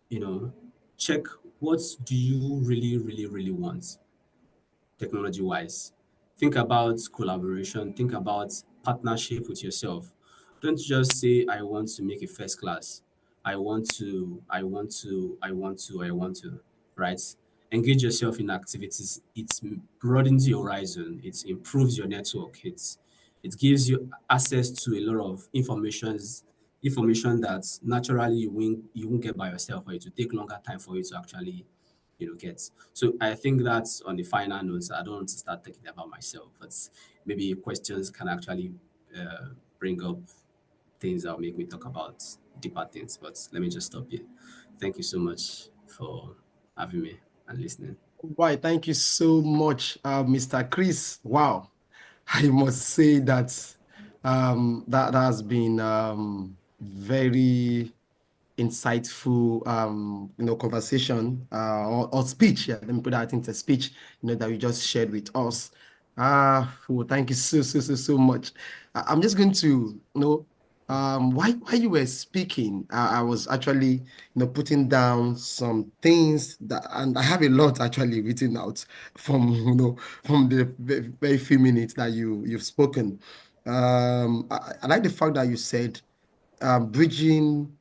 you know, check what do you really, really, really want technology wise. Think about collaboration, think about partnership with yourself. Don't just say, I want to make a first class. I want to, right? Engage yourself in activities. It broadens your horizon. It improves your network. It gives you access to a lot of information that naturally you won't get by yourself, or it will take longer time for you to actually get. So I think that's on the final notes. I don't want to start talking about myself, but maybe questions can actually bring up things that will make me talk about deeper things. But let me just stop here. Thank you so much for having me and listening. Why, thank you so much, Mr. Chris. Wow. I must say that that has been very insightful conversation or speech. Yeah, let me put that into speech, that you just shared with us. Well, thank you so much. I'm just going to, while you were speaking, I was actually, putting down some things that, and I have a lot actually written out from, from the very few minutes that you've spoken. I like the fact that you said bridging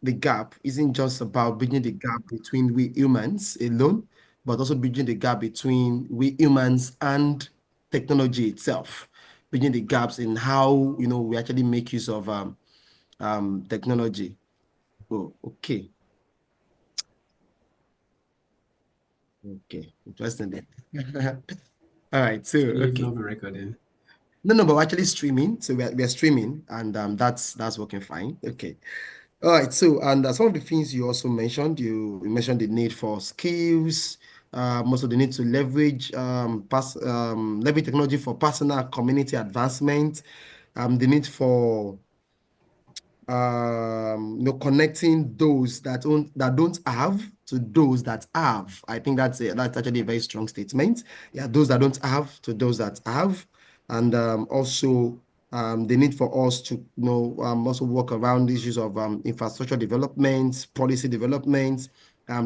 the gap isn't just about bridging the gap between we humans alone, but also bridging the gap between we humans and technology itself, bridging the gaps in how we actually make use of technology. Oh, okay. Okay, interesting then. All right, so Shouldn't it okay. not be recording? No, but we're actually streaming. So we're streaming, and that's working fine. Okay. All right. So, and some of the things you also mentioned, you mentioned the need for skills, also the need to leverage technology for personal community advancement, the need for connecting those that don't have to those that have. I think that's actually a very strong statement. Yeah, those that don't have to those that have, and also the need for us to also work around issues of infrastructure development, policy development,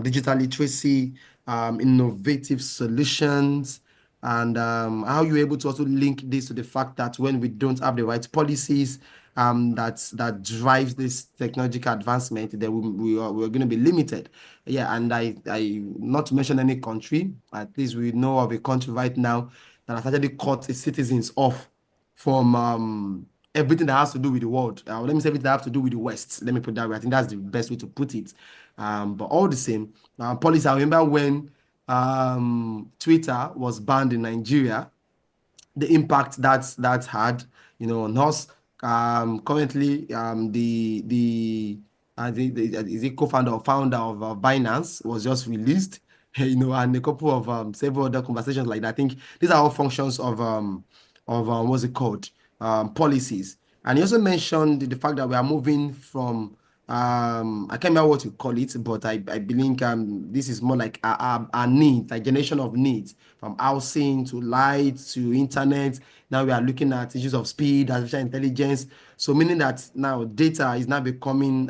digital literacy, innovative solutions. And how you're able to also link this to the fact that when we don't have the right policies, that drives this technological advancement, then we're going to be limited. Yeah, and I not to mention any country, at least we know of a country right now that has actually cut its citizens off from everything that has to do with the world. Let me say everything that has to do with the West. Let me put it that way. I think that's the best way to put it. But all the same, police. I remember when Twitter was banned in Nigeria, the impact that had, on us. Currently, the is it co-founder or founder of Binance was just released, and a couple of several other conversations like that. I think these are all functions of what's it called, policies. And he also mentioned the fact that we are moving from I can't remember what you call it, but I believe this is more like a need, like generation of needs, from housing to light to internet. Now we are looking at issues of speed, artificial intelligence. So meaning that now data is now becoming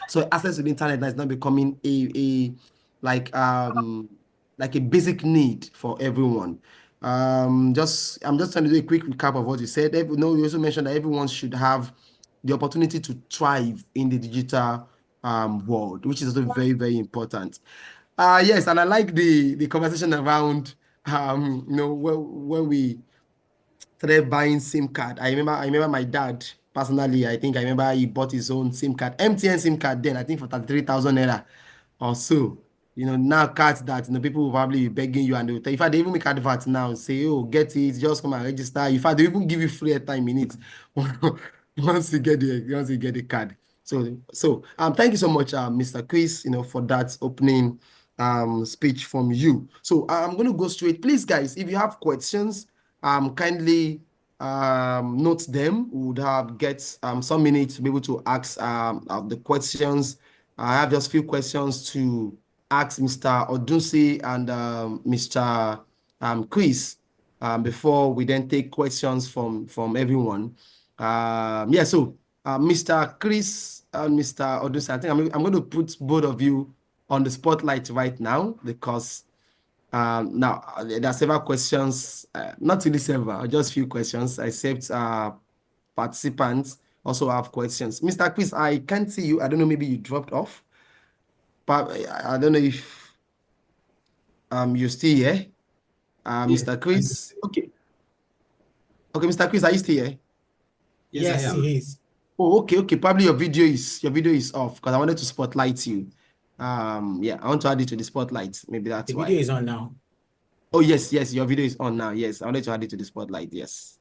so access to the internet now is now becoming a like um like a basic need for everyone. I'm just trying to do a quick recap of what you said. You also mentioned that everyone should have the opportunity to thrive in the digital world, which is also very, very important. Yes, and I like the conversation around when we started buying SIM card. I remember my dad personally. I think I remember he bought his own SIM card, MTN SIM card then. I think for 33,000 naira or so. Now cards that people will probably be begging you, and they will tell. In fact, they even make adverts now. Say, "Oh, get it, just come and register." In fact, they even give you free airtime in it once you get the card. So thank you so much, Mr. Chris, for that opening speech from you. So I'm going to go straight. Please, guys, if you have questions, kindly note them. We would have get some minutes to be able to ask the questions. I have just a few questions to ask Mr. Odunsi and Mr. Chris before we then take questions from everyone. Yeah, so Mr. Chris and Mr. Odunsi, I think I'm going to put both of you on the spotlight right now because now there are several questions, not really several, just few questions, except participants also have questions. Mr. Chris, I can't see you. I don't know, maybe you dropped off. But I don't know if you're still here. Mr. Chris. Okay. Okay, Mr. Chris, are you still here? Yes, I Yes, am. he is. Oh, okay. Probably your video is off because I wanted to spotlight you. Yeah, I want to add it to the spotlight. Maybe that's The video why. is on now. Oh, yes, your video is on now. Yes, I wanted to add it to the spotlight. Yes.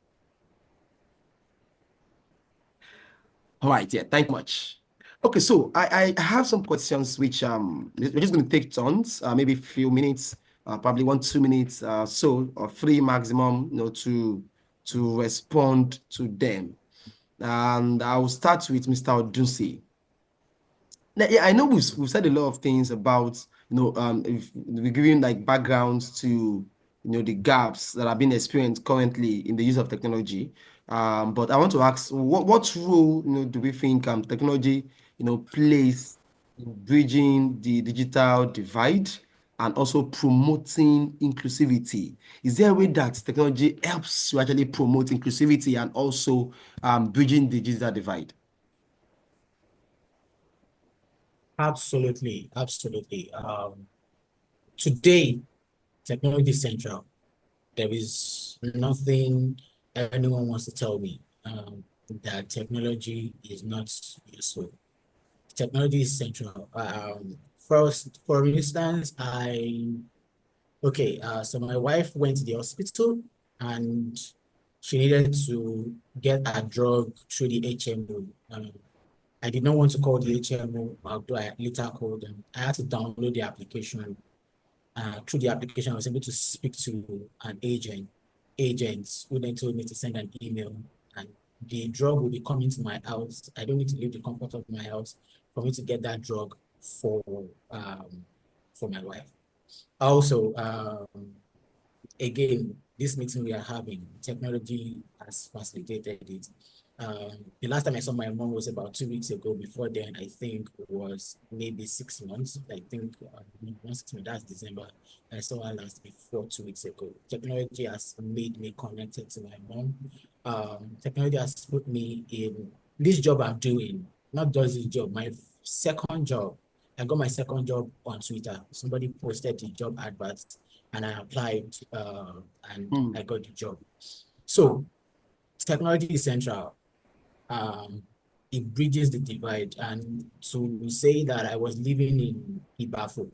All right, yeah, thank you much. Okay, so I have some questions which we're just going to take turns, maybe a few minutes, probably 1-2 minutes, so or 3 maximum, to respond to them. And I'll start with Mr. Odunsi. Now, yeah, I know we've said a lot of things about, if we're giving like backgrounds to, the gaps that are being experienced currently in the use of technology. But I want to ask, what role, do we think technology, plays in bridging the digital divide and also promoting inclusivity? Is there a way that technology helps to actually promote inclusivity and also bridging the digital divide? Absolutely, absolutely. Today, technology is central. There is nothing anyone wants to tell me that technology is not useful. Technology is central. First, for instance, so my wife went to the hospital and she needed to get a drug through the HMO. I did not want to call the HMO, although I later called them. I had to download the application. Through the application, I was able to speak to an agent who then told me to send an email, and the drug will be coming to my house. I don't need to leave the comfort of my house for me to get that drug for my wife. Also, again, this meeting we are having, technology has facilitated it. The last time I saw my mom was about 2 weeks ago. Before then, I think it was maybe 6 months. I think 6 months, that's December. I saw her last before 2 weeks ago. Technology has made me connected to my mom. technology has put me in this job I'm doing, not just this job, my second job. I got my second job on Twitter. Somebody posted the job advert and I applied and I got the job. So technology is central. It bridges the divide. And to say that I was living in Ibafo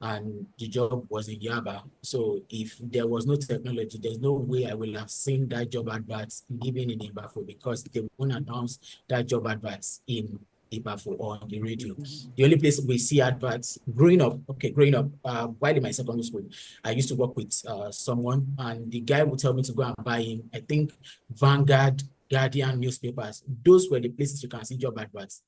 and the job was in Yaba. So if there was no technology, there's no way I will have seen that job adverts living in Ibafo, because they won't announce that job adverts in Ibafo or on the radio. The only place we see adverts growing up, while in my secondary school, I used to work with someone, and the guy would tell me to go and buy him, I think, Vanguard, Guardian newspapers. Those were the places you can see job adverts.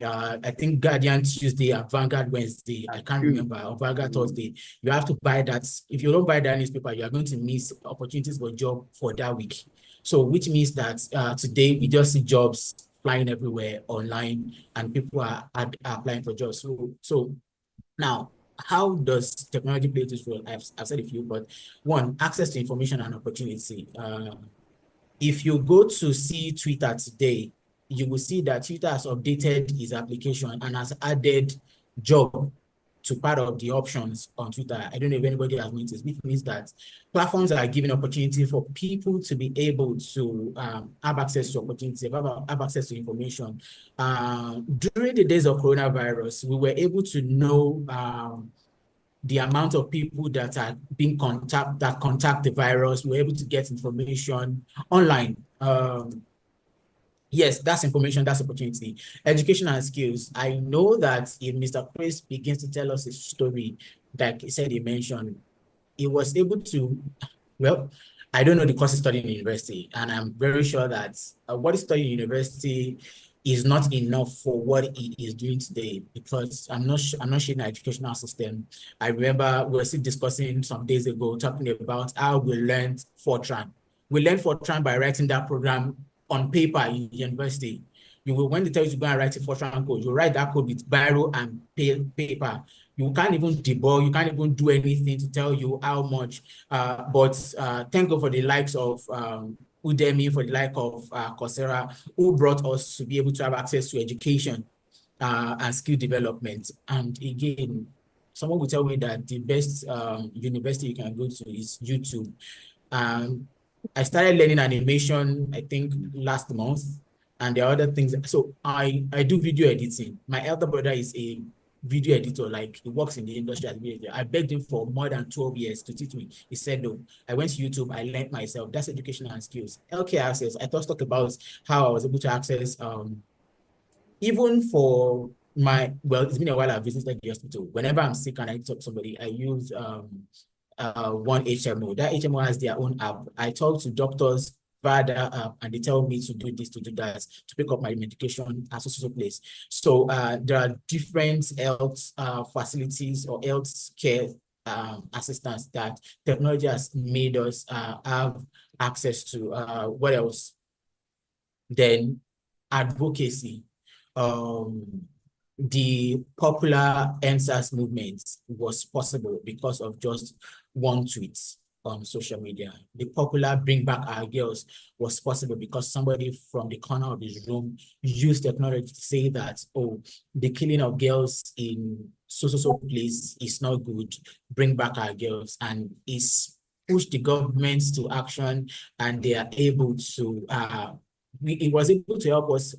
I think Guardian Tuesday and Vanguard Wednesday. I can't remember, or Vanguard Thursday. You have to buy that. If you don't buy that newspaper, you are going to miss opportunities for job for that week. So, which means that today we just see jobs flying everywhere online, and people are applying for jobs. So now, how does technology play this role? I've said a few, but one, access to information and opportunity. If you go to see Twitter today, you will see that Twitter has updated its application and has added job to part of the options on Twitter. I don't know if anybody has noticed, which means that platforms are giving opportunity for people to be able to have access to opportunity, have access to information. During the days of coronavirus, we were able to know the amount of people that are being contact the virus. We're able to get information online. Yes, that's information, that's opportunity. Education and skills. I know that if Mr. Chris begins to tell us a story, like he said, he mentioned, he was able to, well, I don't know the course he studied in university, and I'm very sure that what he studied in university is not enough for what he is doing today, because I'm not sure the educational system. I remember we were still discussing some days ago, talking about how we learned Fortran. We learned Fortran by writing that program on paper in university. You will, when they tell you to go and write a Fortran code, you write that code with biro and paper. You can't even debug, you can't even do anything to tell you how much. But thank God for the likes of Udemy, for the like of Coursera, who brought us to be able to have access to education and skill development. And again, someone will tell me that the best university you can go to is YouTube. I started learning animation, I think, last month, and there are other things. So I do video editing. My elder brother is a video editor, like he works in the industry as a video editor. I begged him for more than 12 years to teach me. He said no. I went to YouTube, I learned myself. That's education and skills. Healthcare access. I first talked about how I was able to access, even for my, well, it's been a while I've visited the hospital. Whenever I'm sick and I talk to somebody, I use one HMO. That HMO has their own app. I talk to doctors via that app, and they tell me to do this, to do that, to pick up my medication at a place. So there are different health facilities or health care assistance that technology has made us have access to. What else? Then advocacy. The popular NSAS movement was possible because of just one tweet on social media. The popular Bring Back Our Girls was possible because somebody from the corner of his room used technology to say that, oh, the killing of girls in so place is not good, bring back our girls. And it's pushed the government to action, and they are able to, it was able to help us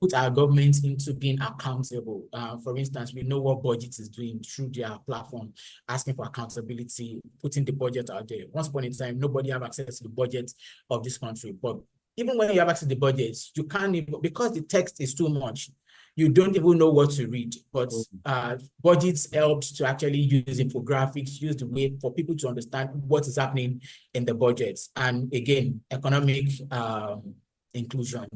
put our government into being accountable. For instance, we know what budget is doing through their platform, asking for accountability, putting the budget out there. Once upon a time, nobody have access to the budget of this country. But even when you have access to the budget, you can't even, because the text is too much, you don't even know what to read. But budgets helped to actually use infographics, use the way for people to understand what is happening in the budgets. And again, economic inclusion.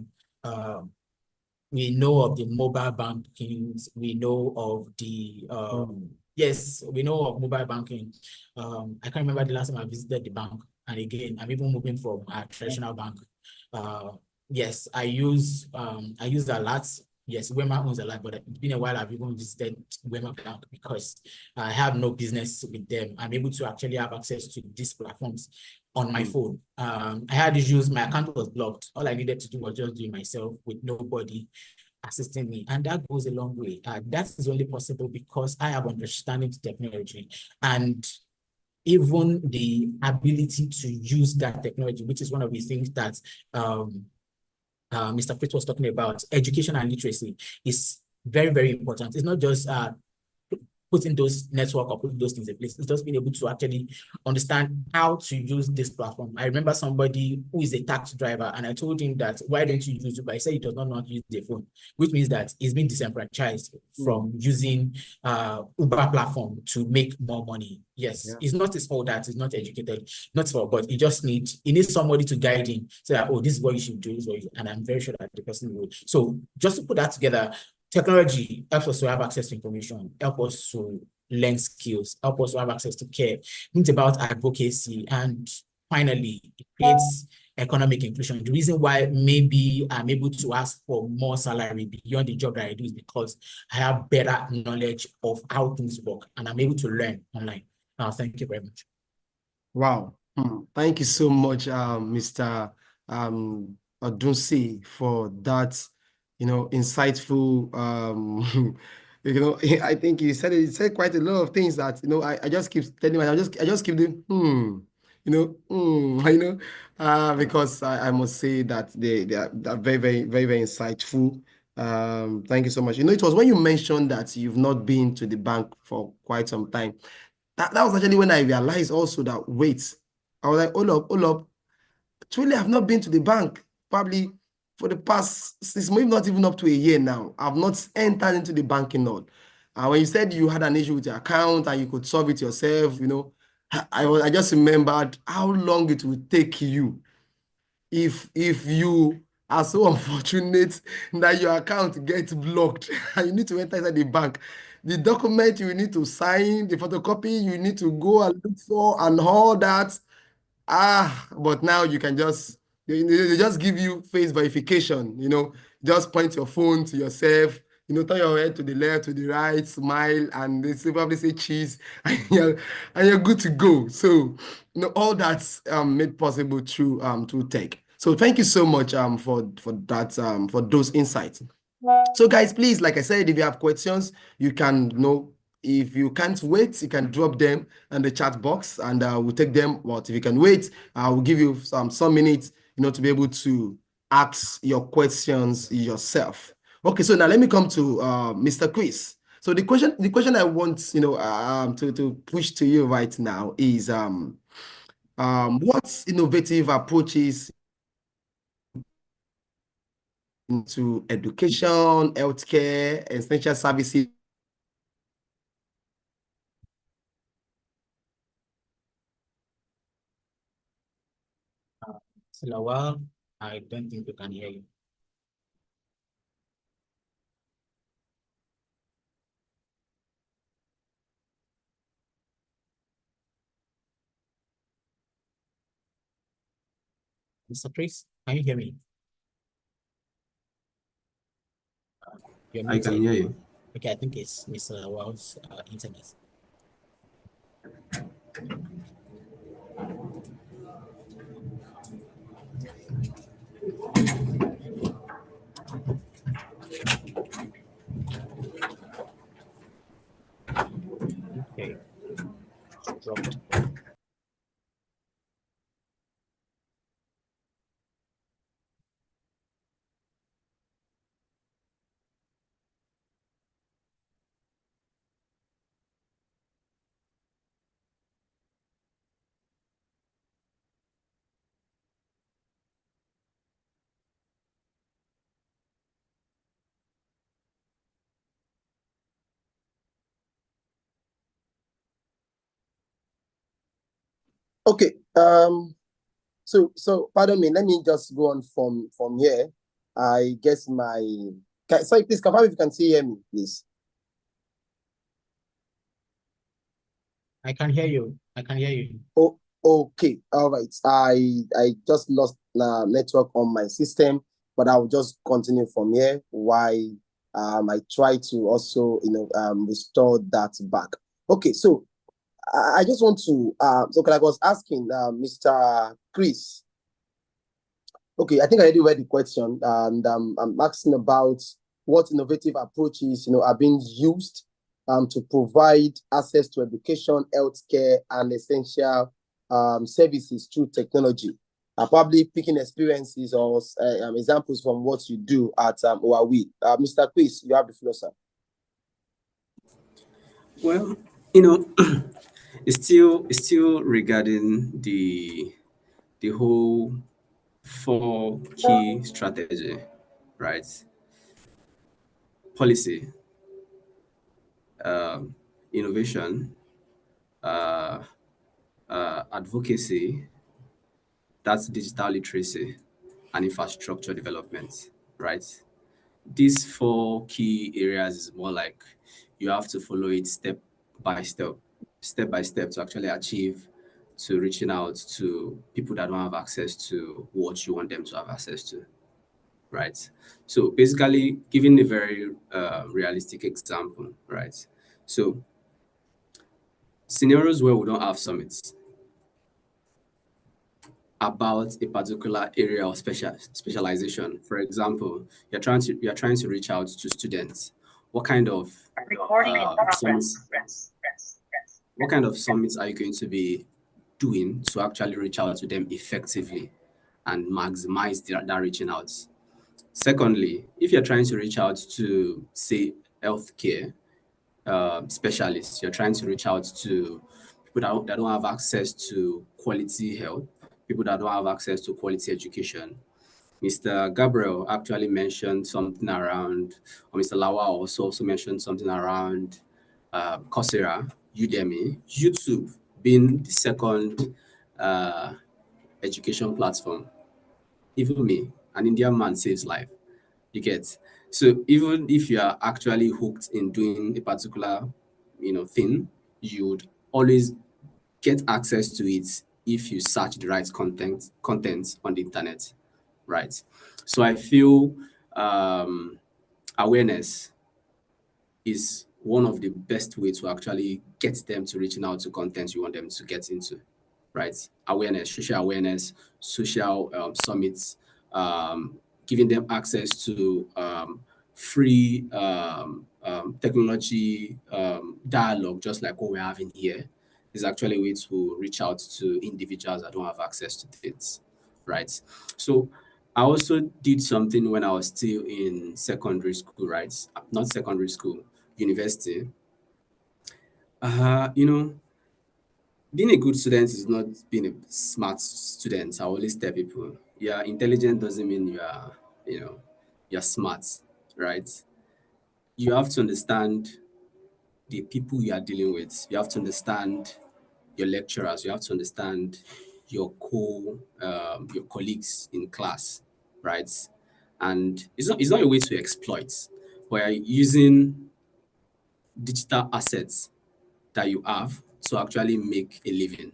We know of the mobile bankings. We know of the, yes, we know of mobile banking. I can't remember the last time I visited the bank. And again, I'm even moving from a traditional bank. Yes, I use a lot Yes, Wema owns a lot, but it's been a while I've even visited Wema Bank because I have no business with them. I'm able to actually have access to these platforms on my phone. I had issues, my account was blocked. All I needed to do was just do it myself with nobody assisting me. And that goes a long way. That is only possible because I have understanding to technology and even the ability to use that technology, which is one of the things that Mr. Chris was talking about. Education and literacy is very, very important. It's not just putting those network or putting those things in place. It's just being able to actually understand how to use this platform. I remember somebody who is a taxi driver, and I told him that, why don't you use Uber? He said he does not know how to use the phone, which means that he's been disenfranchised from using Uber platform to make more money. Yes, it's not his fault that he's not educated, not his fault, but he needs somebody to guide him, say that, oh, this is what you should do, and I'm very sure that the person will. So just to put that together, technology helps us to have access to information, help us to learn skills, help us to have access to care. It's about advocacy, and finally, it creates economic inclusion. The reason why maybe I'm able to ask for more salary beyond the job that I do is because I have better knowledge of how things work, and I'm able to learn online. Thank you very much. Wow. Thank you so much, Mr. Odunsi, for that, insightful, I think he said quite a lot of things that, I just keep telling myself, I just keep doing, because I must say that they are very, very, very, very insightful. Thank you so much. It was when you mentioned that you've not been to the bank for quite some time. That was actually when I realized also that, wait, I was like, hold up. Truly, I've not been to the bank probably for the past 6 months, not even up to a year now. I've not entered into the banking node. When you said you had an issue with your account and you could solve it yourself, I just remembered how long it would take you if you are so unfortunate that your account gets blocked and you need to enter inside the bank. The document you need to sign, the photocopy you need to go and look for, and all that. But now you can just, they just give you face verification, just point your phone to yourself, turn your head to the left, to the right, smile, and they probably say cheese, and you're good to go. So, all that's made possible through tech. So thank you so much for that, for those insights. So guys, please, like I said, if you have questions, you can if you can't wait, you can drop them in the chat box, and we'll take them. But if you can wait, we'll give you some minutes, to be able to ask your questions yourself. Okay, so now let me come to Mr. Chris. So the question I want, to push to you right now is what innovative approaches into education, healthcare, essential services? Lawal, I don't think we can hear you. Mr. Chris, can you hear me? I can hear you. Okay, I think it's Mr. Lawal's internet. Okay, dropped. Okay. So pardon me. Let me just go on from here. I guess sorry, please confirm if you can see hear me, please. I can hear you. I can hear you. Oh, okay. All right. I just lost network on my system, but I'll just continue from here. Why I try to also, restore that back. Okay, so I just want to, so like I was asking Mr. Chris. Okay, I think I already read the question, and I'm asking about what innovative approaches, are being used to provide access to education, healthcare, and essential services through technology. Probably picking experiences or examples from what you do at Huawei. Mr. Chris, you have the floor, sir. Well, it's still regarding the whole four key strategy, right? Policy, innovation, uh, advocacy, that's digital literacy, and infrastructure development, right? These four key areas is more like you have to follow it step by step to actually achieve to reaching out to people that don't have access to what you want them to have access to, right? So basically, giving a very realistic example, right? So scenarios where we don't have summits about a particular area of specialization. For example, you're trying to reach out to students. What kind of summits? What kind of summits are you going to be doing to actually reach out to them effectively and maximize that reaching out? Secondly, if you're trying to reach out to, say, healthcare specialists, you're trying to reach out to people that don't have access to quality health, people that don't have access to quality education. Mr. Gabriel actually mentioned something around, or Mr. Lawa also mentioned something around Coursera, Udemy, YouTube being the second uh, education platform. Even me, an Indian man saves life. You get. So even if you are actually hooked in doing a particular, thing, you would always get access to it if you search the right content on the internet, right? So I feel awareness is one of the best way to actually get them to reaching out to content you want them to get into, right? Awareness, social summits, giving them access to free technology dialogue, just like what we're having here, is actually a way to reach out to individuals that don't have access to things, right? So I also did something when I was still in secondary school, right? Not secondary school, university. You know, being a good student is not being a smart student. I always tell people, yeah, intelligent doesn't mean you know, you're smart, right? You have to understand the people you are dealing with. You have to understand your lecturers. You have to understand your colleagues in class, right? And it's not a way to exploit, but you're using digital assets that you have to actually make a living.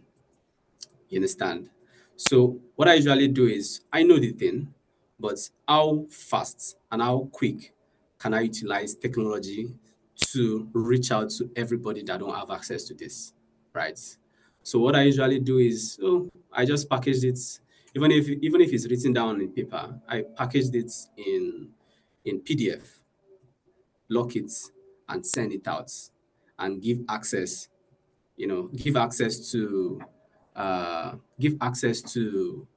You understand? So what I usually do is I know the thing, but how fast and how quick can I utilize technology to reach out to everybody that don't have access to this, right? So what I usually do is, I just package it, even if it's written down in paper, I packaged it in PDF, lock it, and send it out, and give access to give access to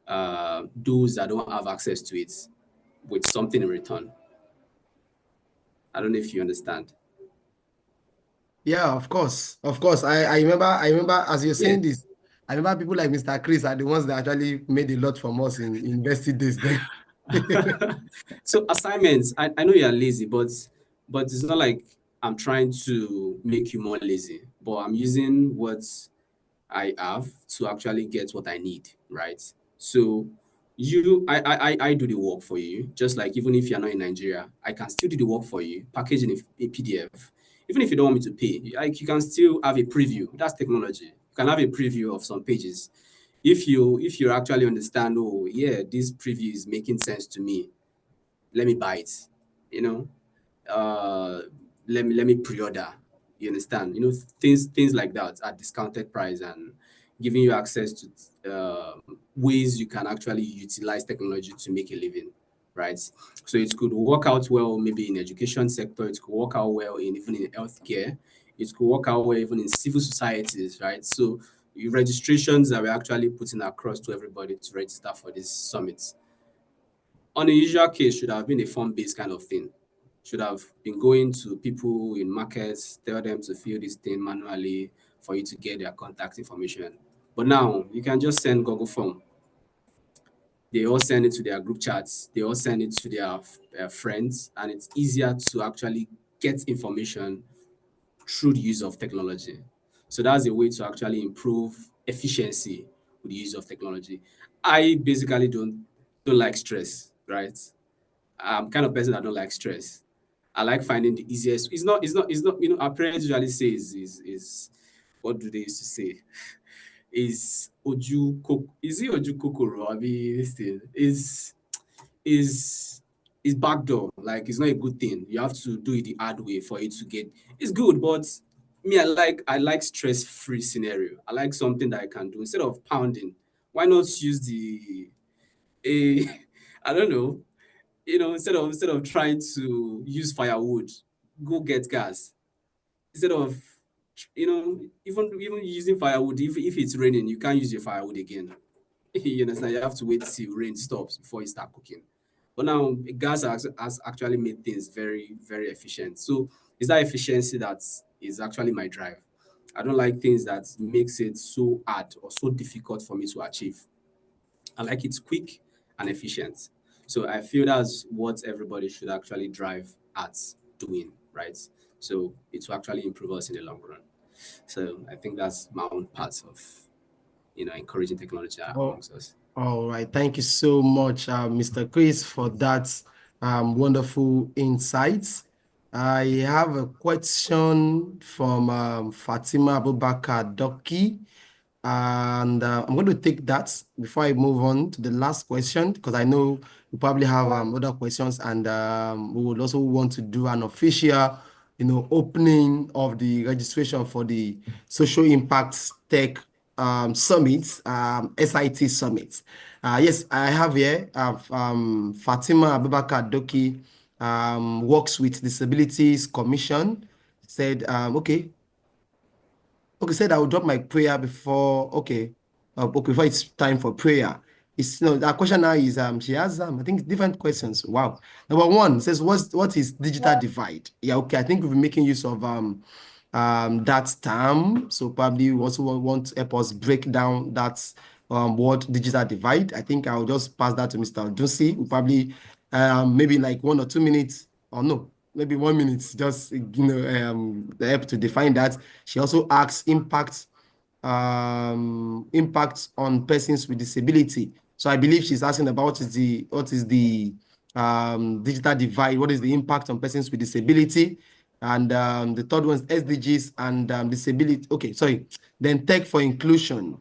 those that don't have access to it with something in return. I don't know if you understand. Yeah, of course. Of course. I remember as you're Yeah. saying this, I remember people like Mr. Chris are the ones that actually made a lot from us in university days then. So assignments, I know you're lazy, but it's not like I'm trying to make you more lazy, but I'm using what I have to actually get what I need, right? So I do the work for you, just like even if you're not in Nigeria, I can still do the work for you, package in a PDF. Even if you don't want me to pay, like you can still have a preview. That's technology. You can have a preview of some pages. If you actually understand, oh yeah, this preview is making sense to me, let me buy it. You know, let me pre-order. You understand? Things like that at discounted price, and giving you access to ways you can actually utilize technology to make a living, right? So it could work out well maybe in education sector, it could work out well in even in healthcare, it could work out well even in civil societies, right? So registrations that we're actually putting across to everybody to register for this summit, on a usual case, should have been a form-based kind of thing. Should have been going to people in markets, tell them to fill this thing manually for you to get their contact information. But now you can just send Google form. They all send it to their group chats. They all send it to their friends, and it's easier to actually get information through the use of technology. So that's a way to actually improve efficiency with the use of technology. I basically don't like stress, right? I'm kind of person that don't like stress. I like finding the easiest. It's not, our parents usually say is what do they used to say? Is Oju Kok is it Oju Kokoro? I mean this thing is is backdoor. Like it's not a good thing. You have to do it the hard way for it to get it's good, but me, I like stress-free scenario. I like something that I can do instead of pounding. Why not use the a I don't know, instead of trying to use firewood, go get gas. Instead of even using firewood, if it's raining, you can't use your firewood again. You understand? You have to wait till rain stops before you start cooking. But now gas has actually made things very, very efficient. So it's that efficiency that is actually my drive. I don't like things that makes it so hard or so difficult for me to achieve. I like it quick and efficient. So I feel that's what everybody should actually drive at doing, right? So it will actually improve us in the long run. So I think that's my own part of encouraging technology Oh, amongst us. all right. Thank you so much, Mr. Chris, for that wonderful insights. I have a question from Fatima Abubakar Doki. And I'm going to take that before I move on to the last question, because I know we probably have other questions, and we would also want to do an official, opening of the registration for the Social Impact Tech Summit, SIT Summit. Yes, I have here Fatima Abubakar Doki, works with Disabilities Commission, said, okay. Okay, said I will drop my prayer before. Okay, okay, before it's time for prayer. It's that question now is she has I think different questions. Wow. Number one says what is digital divide? Yeah, okay. I think we'll be making use of that term. So probably we also want to help us break down that word digital divide. I think I'll just pass that to Mr. Odunsi. We'll probably maybe like 1 or 2 minutes, or no, maybe 1 minute, just help to define that. She also asks impact on persons with disability. So I believe she's asking about what is the digital divide, what is the impact on persons with disability, and the third one is SDGs and disability. Okay, sorry. Then tech for inclusion.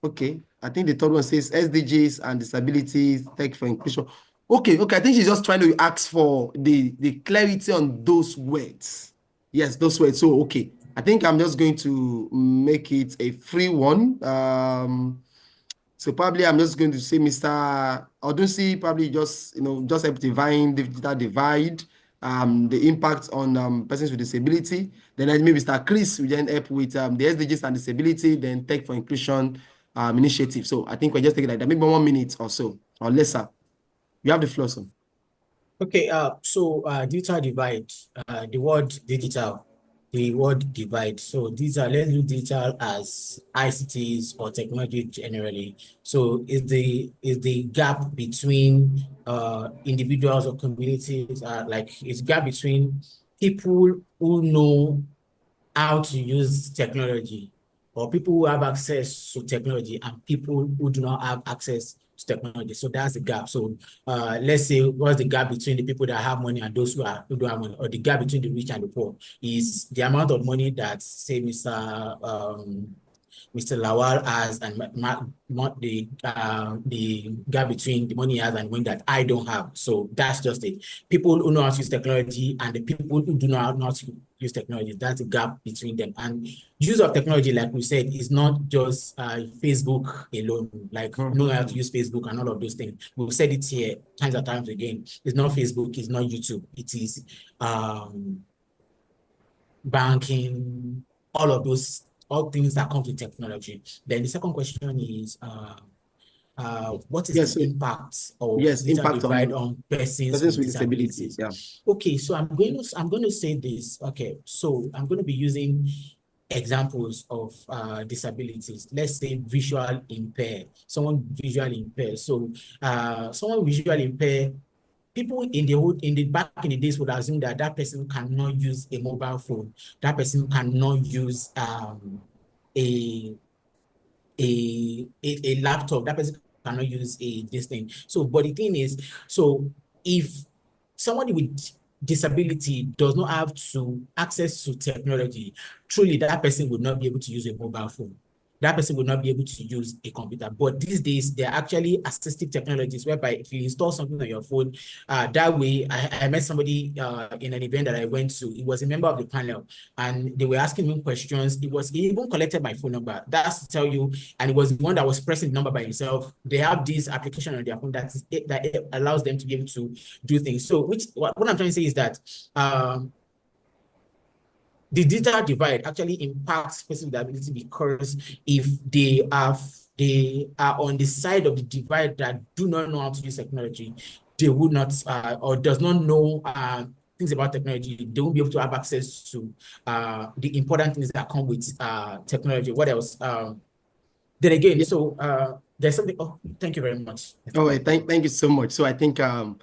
Okay, I think the third one says SDGs and disabilities, tech for inclusion. Okay, I think she's just trying to ask for the clarity on those words. Yes, those words. So, okay, I think I'm just going to make it a free one. So probably I'm just going to say Mr. Odunsi, probably just help divine digital divide, the impact on persons with disability. Then maybe Mr. Chris will then help with the SDGs and disability, then tech for inclusion initiative. So I think we're just taking like that, maybe 1 minute or so, or lesser. You have the floor, sir. Okay, so digital divide, the word divide. So let's do digital as ICTs or technology generally. So is the gap between individuals or communities, it's gap between people who know how to use technology, or people who have access to technology and people who do not have access to technology. So that's the gap. So let's say what's the gap between the people that have money and those who don't have money, or the gap between the rich and the poor is the amount of money that, say, Mr. Mr. Lawal has and the gap between the money he has and money that I don't have. So that's just it. People who know how to use technology and the people who do not know how to use technology, that's a gap between them. And use of technology, like we said, is not just Facebook alone, like knowing how to use Facebook and all of those things. We've said it here times and times again. It's not Facebook, it's not YouTube. It is banking, all of those, all things that come with technology. Then the second question is, what is Yes, the impact of yes, digital impact divide on on persons persons with with disability. disabilities? Yeah. Okay, so I'm going to say this. Okay, so I'm going to be using examples of disabilities. Let's say visual impaired, someone visually impaired. So someone visually impaired, people in the back in the days would assume that that person cannot use a mobile phone, that person cannot use a laptop, that person cannot use this thing. So, but the thing is, so if somebody with disability does not have to access to technology, truly that person would not be able to use a mobile phone. That person would not be able to use a computer. But these days, there are actually assistive technologies whereby if you install something on your phone, that way, I met somebody in an event that I went to. He was a member of the panel, and they were asking him questions. He even collected my phone number. That's to tell you, and it was the one that was pressing the number by himself. They have this application on their phone that allows them to be able to do things. So, what I'm trying to say is that the digital divide actually impacts persons with disability because if they are on the side of the divide that do not know how to use technology, they would not or does not know things about technology, they won't be able to have access to the important things that come with technology. What else? Then again, Yeah. so there's something. Oh, thank you very much. All right, thank you so much. So I think so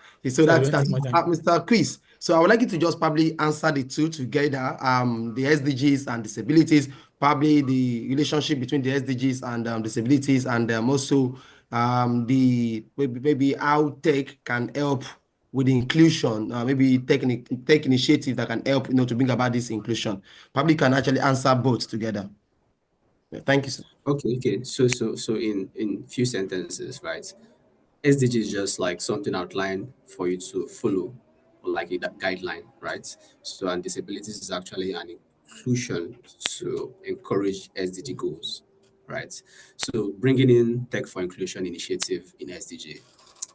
that's Mr. Chris. So I would like you to just probably answer the two together, the SDGs and disabilities, probably the relationship between the SDGs and disabilities, and also the maybe how tech can help with inclusion, maybe tech initiative that can help to bring about this inclusion. Probably can actually answer both together. Yeah, thank you, sir. Okay. So in few sentences, right? SDG is just like something outlined for you to follow, or like a guideline, right? So, and disabilities is actually an inclusion to encourage SDG goals, right? So, bringing in Tech for Inclusion initiative in SDG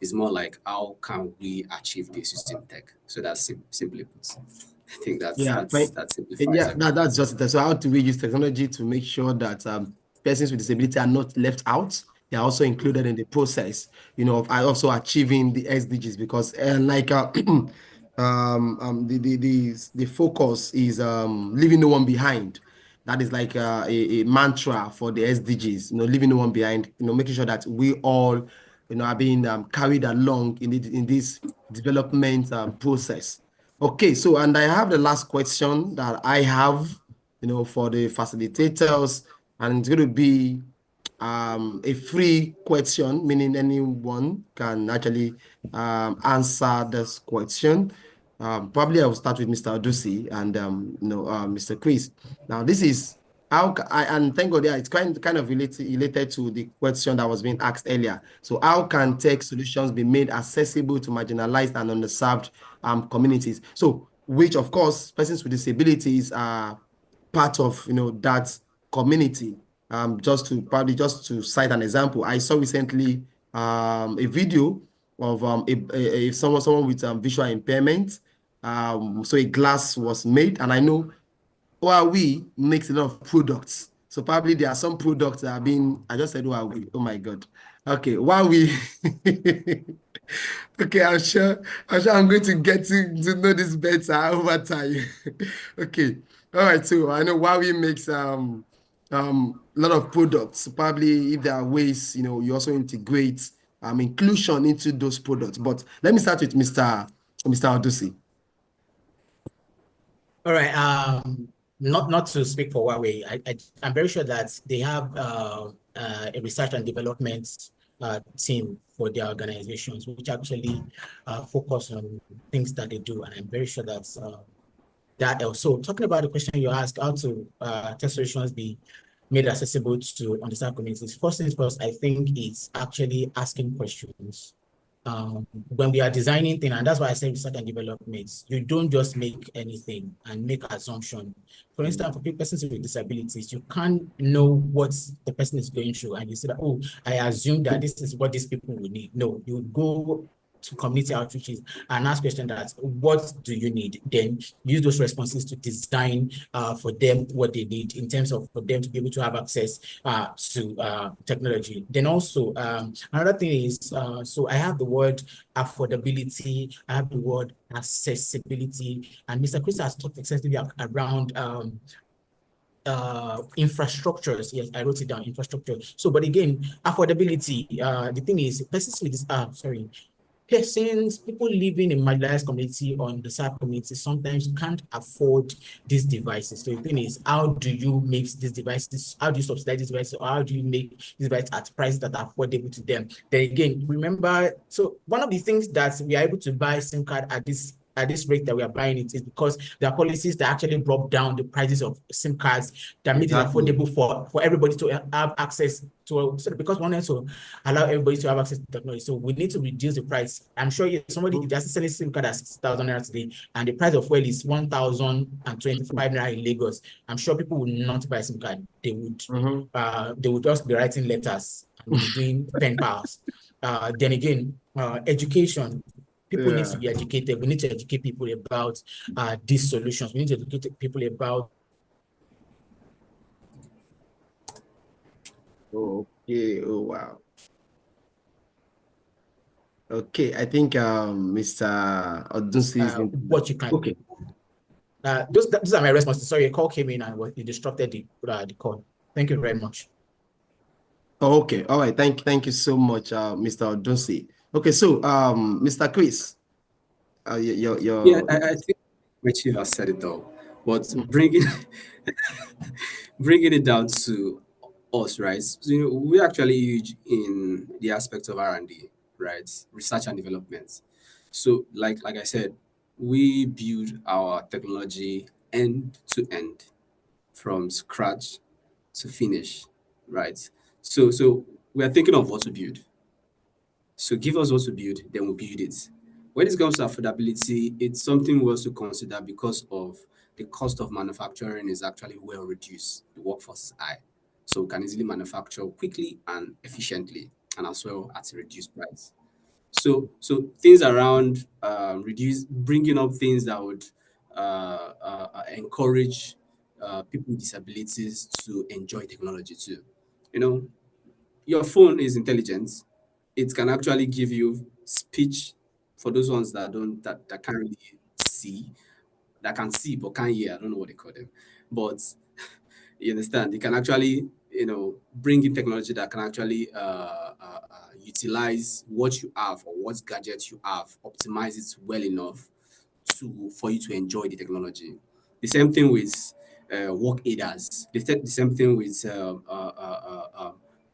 is more like how can we achieve this using tech? So that's simply put. I think Yeah, that simplifies everything. that's just it. So how do we use technology to make sure that persons with disability are not left out? They are also included in the process, of also achieving the SDGs because like the focus is leaving no one behind. That is like a mantra for the SDGs, leaving no one behind, making sure that we all, are being carried along in this development process. Okay, so and I have the last question that I have, for the facilitators, and it's going to be a free question, meaning anyone can actually answer this question. Probably I will start with Mr. Odunsi and Mr. Chris. Now, this is and thank God, yeah, it's kind of related to the question that was being asked earlier. So, how can tech solutions be made accessible to marginalized and underserved communities? So, which of course, persons with disabilities are part of that community. Just to cite an example, I saw recently a video of someone with visual impairment. So a glass was made, and I know Huawei makes a lot of products. So probably there are some products that have been. I just said Huawei. Oh my God. Okay, Huawei. Okay, I'm sure I'm going to get to know this better over time. Okay. All right. So I know Huawei makes a lot of products. Probably if there are ways, you also integrate inclusion into those products. But let me start with Mr. Odunsi. All right. Not to speak for Huawei, I'm very sure that they have a research and development team for their organizations, which actually focus on things that they do, and I'm very sure that's that else. So talking about the question you asked, how to tech solutions be made accessible to underserved communities. First things first, I think it's actually asking questions. When we are designing things, and that's why I say research and development, you don't just make anything and make assumption. For instance, for persons with disabilities, you can't know what the person is going through, and you say that, oh, I assume that this is what these people will need. No, you go to community outreaches and ask questions that what do you need? Then use those responses to design for them what they need in terms of for them to be able to have access to technology. Then also another thing is so I have the word affordability, I have the word accessibility, and Mr. Chris has talked extensively around infrastructures. Yes, I wrote it down, infrastructure. So, but again, affordability, the thing is, persons with this, persons, people living in marginalized community or in the SAP community sometimes can't afford these devices. So the thing is, how do you make these devices, how do you subsidize these devices, or how do you make these devices at prices that are affordable to them? Then again, remember, so one of the things that we are able to buy SIM card at this rate that we are buying it is because there are policies that actually brought down the prices of SIM cards that made it Exactly. affordable for everybody to have access to, so because one has to allow everybody to have access to technology. So we need to reduce the price. I'm sure if somebody, if there's a selling SIM card at 6,000 naira today, and the price of fuel is 1,025 naira in Lagos, I'm sure people would not buy a SIM card. They would just be writing letters and be doing pen pals. Then again, education. People need to be educated. We need to educate people about these solutions. We need to educate people about. Okay. Oh, wow. Okay, I think Mr. Odunsi is going to... what you can. Okay. Those are my responses. Sorry, a call came in and you disrupted the call. Thank you very much. Okay, all right. Thank you so much, Mr. Odunsi. Okay, so Mr. Chris, your Yeah, I think Richie has said it all, but bringing bringing it down to us, right? So, we're actually huge in the aspect of R&D, right? Research and development. So, like I said, we build our technology end to end, from scratch to finish, right? So we are thinking of what to build. So give us what to build, then we'll build it. When it comes to affordability, it's something we also consider because of the cost of manufacturing is actually well reduced. The workforce is high. So we can easily manufacture quickly and efficiently, and as well at a reduced price. So things around bringing up things that would encourage people with disabilities to enjoy technology too. You know, your phone is intelligent. It can actually give you speech for those ones that can't really see, that can see but can't hear. I don't know what they call them. But you understand, they can actually, bring in technology that can actually utilize what you have or what gadget you have, optimize it well enough for you to enjoy the technology. The same thing with work aiders. The same thing with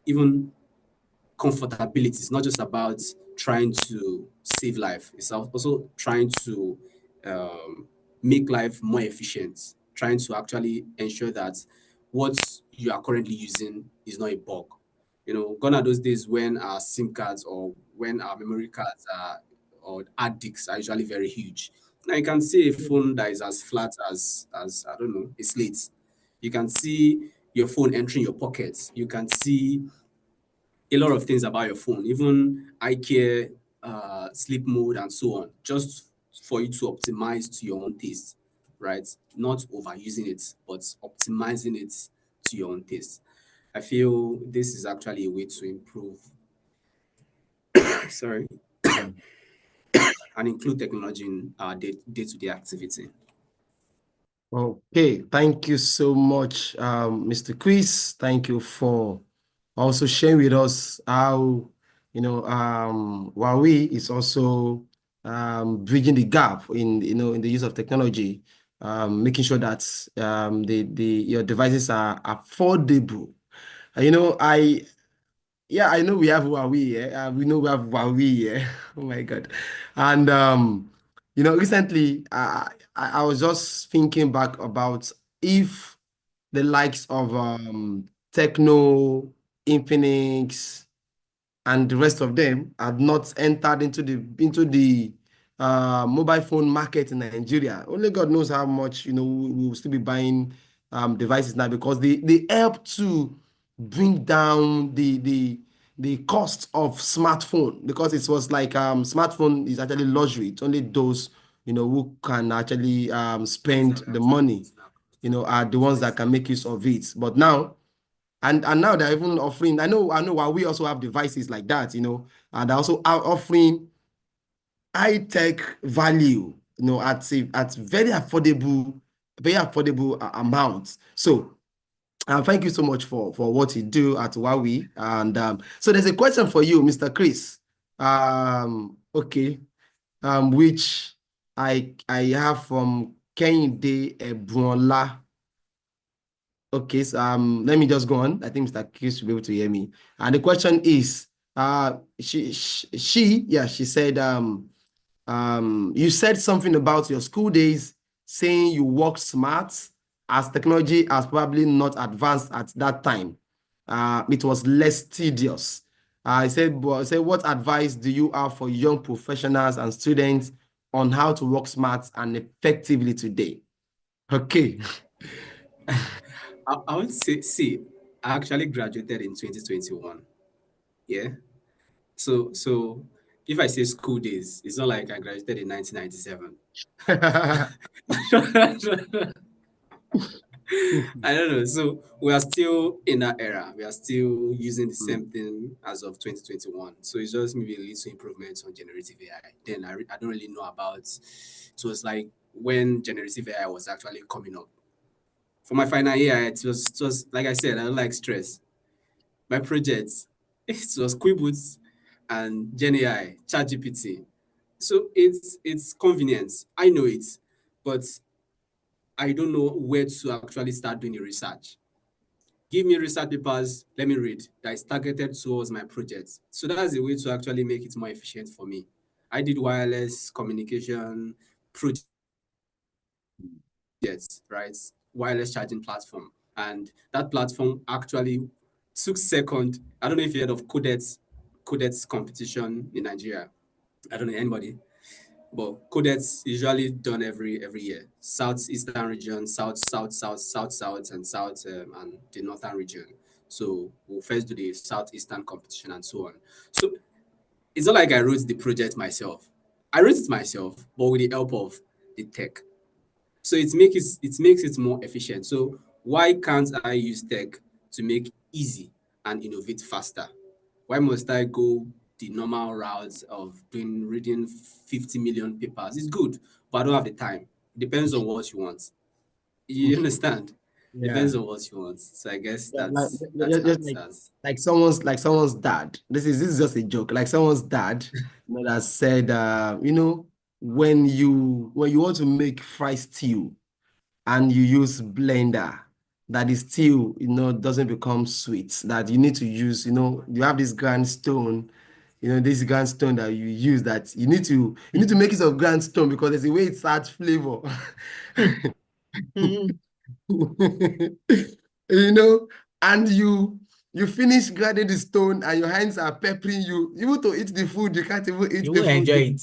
even comfortability. It's not just about trying to save life. It's also trying to um, make life more efficient, trying to actually ensure that what you are currently using is not a bug. Gone are those days when our SIM cards or when our memory cards or hard disks are usually very huge. Now you can see a phone that is as flat as I don't know, a slate. You can see your phone entering your pockets. You can see a lot of things about your phone, even eye care, sleep mode, and so on, just for you to optimize to your own taste, right? Not overusing it, but optimizing it to your own taste. I feel this is actually a way to improve, sorry, and include technology in our day-to-day activity. Okay, thank you so much, Mr. Chris. Thank you for also sharing with us how Huawei is also bridging the gap in the use of technology, making sure that your devices are affordable. I know we have Huawei, yeah. We know we have Huawei, yeah. Oh my God. And recently I was just thinking back about if the likes of Techno, Infinix, and the rest of them have not entered into the mobile phone market in Nigeria. Only God knows how much we will still be buying devices now, because they help to bring down the cost of smartphone, because it was like smartphone is actually luxury. It's only those who can actually spend the money, are the ones that can make use of it. But now, and now they're even offering, I know while we also have devices like that, and they also are offering high-tech value, at very affordable amounts. So thank you so much for what you do at Huawei. And so there's a question for you, Mr. Chris. Okay, which I have from Kehinde Ebunla. Okay, so let me just go on. I think Mr. Chris will be able to hear me. And the question is, she said, you said something about your school days, saying you work smart, as technology has probably not advanced at that time. It was less tedious. I said, what advice do you have for young professionals and students on how to work smart and effectively today? Okay. I would say, see, I actually graduated in 2021. Yeah. So if I say school days, it's not like I graduated in 1997. I don't know. So we are still in that era. We are still using the same thing as of 2021. So it's just maybe a little improvements on generative AI. Then I don't really know about. It was like when generative AI was actually coming up. For my final year, it was like I said, I don't like stress. My projects, it was Quibboots and Gen AI, ChatGPT. So it's convenience. I know it, but I don't know where to actually start doing the research. Give me research papers, let me read, that is targeted towards my project. So that's a way to actually make it more efficient for me. I did wireless communication projects, right? Wireless charging platform. And that platform actually took second. I don't know if you heard of Codex competition in Nigeria. I don't know anybody. But Codex usually done every year. Southeastern region, south, and south and the northern region. So we'll first do the southeastern competition and so on. So it's not like I wrote the project myself. I wrote it myself, but with the help of the tech. So it makes it more efficient. So why can't I use tech to make easy and innovate faster? Why must I go the normal routes of reading 50 million papers? It's good, but I don't have the time. It depends on what you want. You understand? Yeah. Depends on what you want. So I guess Yeah, that's just answers. like someone's dad. This is just a joke. Like someone's dad, that said, when you want to make fry stew and you use blender, that is still doesn't become sweet. That you need to use, you have this grindstone, this grindstone that you use, that you need to make use of grindstone, because there's a way it adds flavor. you know, and you finish grinding the stone and your hands are peppering you. Even to eat the food, you can't even eat You the will food. enjoy it.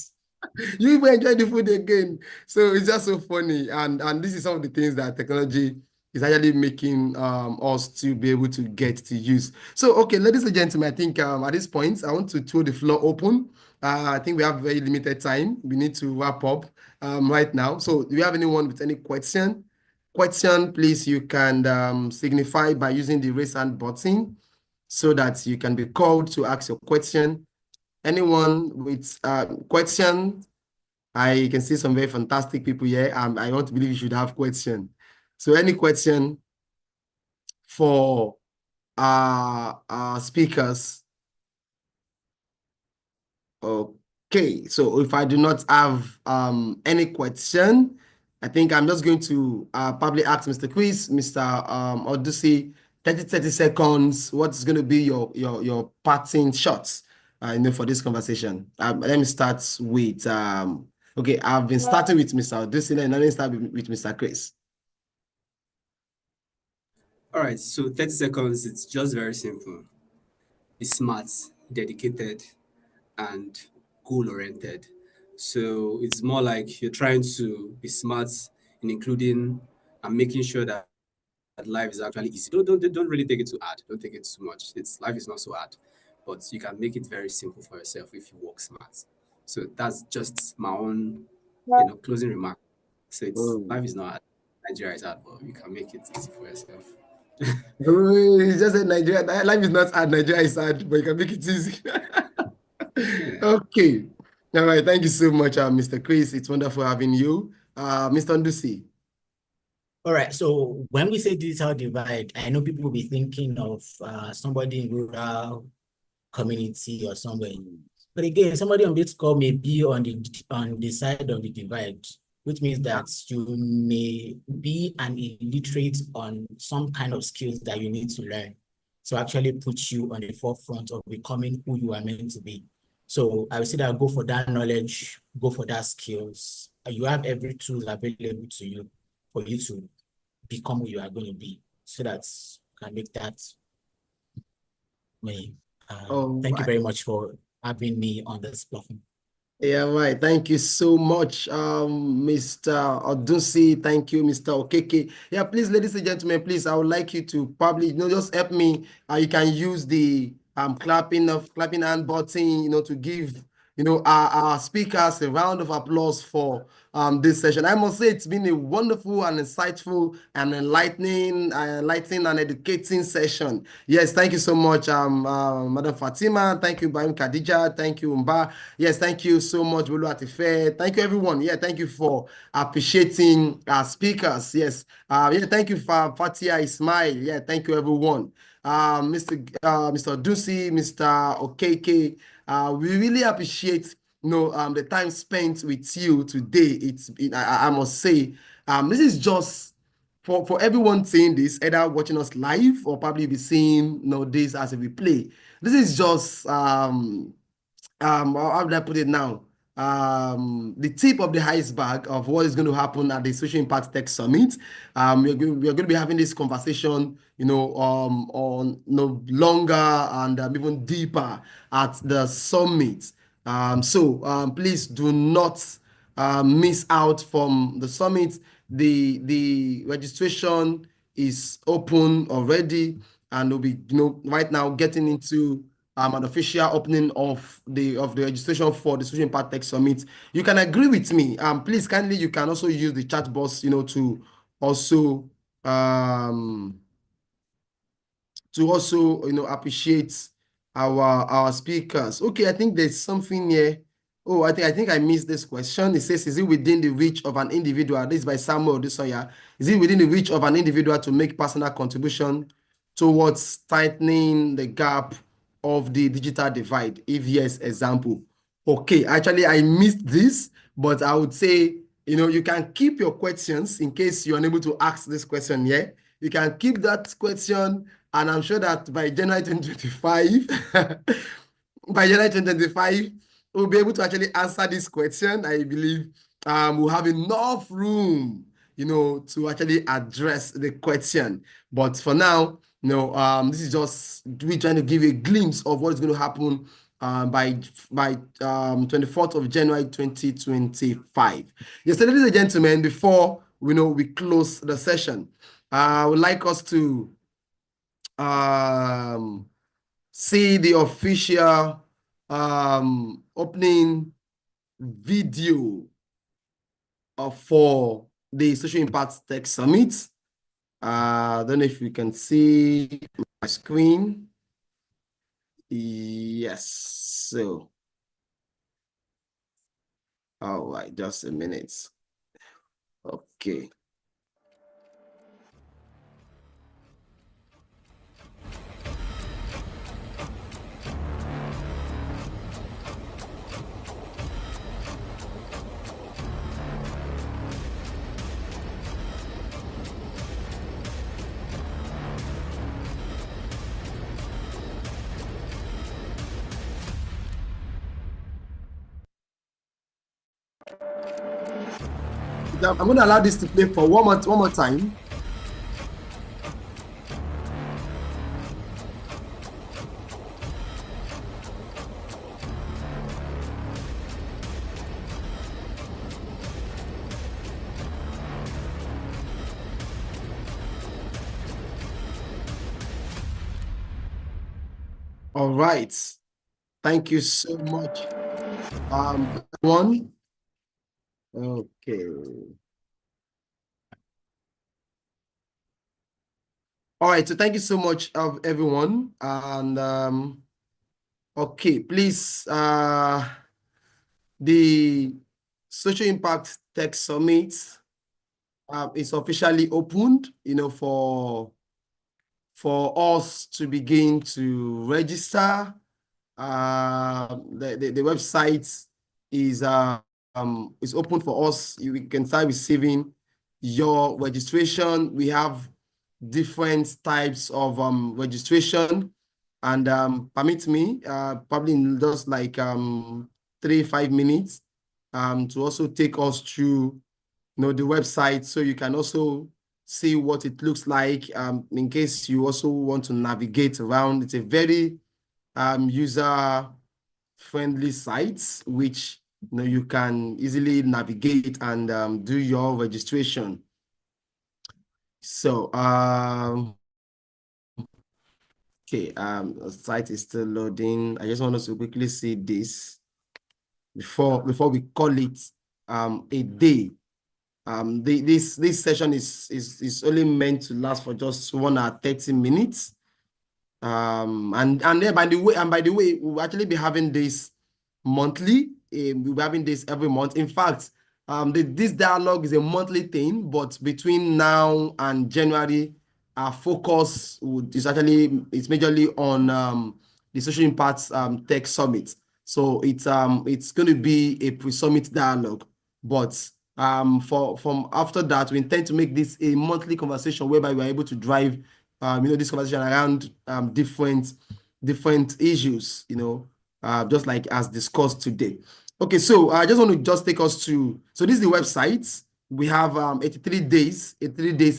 You even enjoy the food again. So it's just so funny. And this is some of the things that technology is actually making us to be able to get to use. So, okay, ladies and gentlemen, I think at this point, I want to throw the floor open. I think we have very limited time. We need to wrap up right now. So do you have anyone with any question, please, you can signify by using the raise hand button, so that you can be called to ask your question. Anyone with question? I can see some very fantastic people here. I want to believe you should have question. So any question for our speakers? Okay, so if I do not have any question, I think I'm just going to probably ask Mr. Chris, Mr. Odunsi, 30 seconds. What's going to be your parting shots for this conversation? Let me start with okay, I've been starting with Mr. Odunsi, and let me start with Mr. Chris. All right, so 30 seconds, it's just very simple. Be smart, dedicated, and goal oriented. So it's more like you're trying to be smart in including and making sure that life is actually easy. Don't really take it too hard. Don't take it too much. It's life is not so hard, but you can make it very simple for yourself if you work smart. So that's just my own, closing remark. So it's life Mm. is not hard. Nigeria is hard, but you can make it easy for yourself. Oh, he just said Nigeria. Life is not hard. Nigeria is hard, but you can make it easy. Yeah. Okay. All right. Thank you so much, Mr. Chris. It's wonderful having you. Mr. Ndusi. All right. So when we say digital divide, I know people will be thinking of somebody in rural community or somewhere. But again, somebody on this call may be on the side of the divide, which means Yeah. that you may be an illiterate on some kind of skills that you need to learn to actually put you on the forefront of becoming who you are meant to be. So I would say that go for that knowledge, go for that skills. You have every tool available to you for you to become who you are going to be, so that you can make that me. All Thank you right. very much for having me on this platform. Yeah, right. Thank you so much, Mr. Odunsi. Thank you, Mr. Okeke. Yeah, please, ladies and gentlemen, please, I would like you to probably, just help me. You can use the clapping hand button, to give, our speakers a round of applause for this session. I must say it's been a wonderful and insightful and enlightening and educating session. Yes, thank you so much, Madam Fatima. Thank you, Ibrahim Khadija. Thank you, Mba. Yes, thank you so much, Bolu Atife. Thank you, everyone. Yeah, thank you for appreciating our speakers. Yes. Yeah, thank you for Fatia Ismail. Yeah, thank you, everyone. Mr. Dusi, Mr. Okeke. We really appreciate the time spent with you today. I must say, this is just for everyone seeing this, either watching us live or probably be seeing this as a replay. This is just how would I put it now? The tip of the iceberg of what is going to happen at the Social Impact Tech Summit. We are going to be having this conversation, on longer and even deeper at the summit. So please do not miss out from the summit. The registration is open already, and we'll be right now getting into an official opening of the registration for the Social Impact Tech Summit. You can agree with me. Please kindly, you can also use the chat box, to also um appreciate our speakers. Okay, I think there's something here. Oh, I think I missed this question. It says, is it within the reach of an individual? This is by Samuel Desoya. Is it within the reach of an individual to make personal contribution towards tightening the gap of the digital divide? If yes, example. Okay, actually, I missed this, but I would say, you can keep your questions in case you're unable to ask this question here. You can keep that question, and I'm sure that by January 2025, by January 2025, we'll be able to actually answer this question. I believe we'll have enough room, to actually address the question. But for now, this is just we trying to give you a glimpse of what is going to happen by 24th of January 2025. Yes, so ladies and gentlemen, before we close the session, I would like us to see the official opening video for the Social Impact Tech Summit. I don't know if you can see my screen. Yes, so all right, just a minute. Okay. I'm going to allow this to play for one more time. All right. Thank you so much. Everyone. Okay. All right. So thank you so much of everyone. And okay, please, the Social Impact Tech Summit is officially opened, for us to begin to register. The website is open for us. You can start receiving your registration. We have different types of registration, and permit me probably in just like 3-5 minutes to also take us through the website, so you can also see what it looks like in case you also want to navigate around. It's a very user friendly site which you can easily navigate and do your registration. So okay, the site is still loading. I just want us to quickly see this before we call it a day. This session is only meant to last for just 1 hour 30 minutes. And then by the way, we'll actually be having this monthly. We'll be having this every month. In fact, this dialogue is a monthly thing, but between now and January, our focus is majorly on the Social Impact Tech Summit. So it's going to be a pre-summit dialogue, but from after that, we intend to make this a monthly conversation whereby we are able to drive this conversation around different issues, just like as discussed today. Okay, so I just want to just take us to, so this is the website. We have 83 days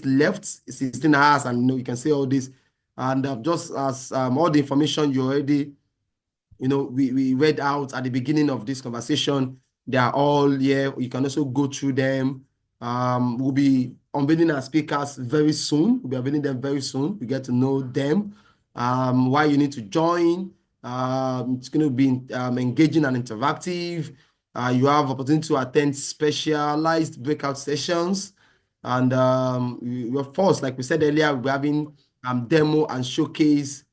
left, 16 hours, and you can see all this. And just as all the information you already, we read out at the beginning of this conversation, they are all here. You can also go through them. We'll be unveiling our speakers very soon. We'll be unveiling them very soon. We get to know them. Why you need to join. It's going to be engaging and interactive. You have opportunity to attend specialized breakout sessions. And of course, like we said earlier, we're having demo and showcase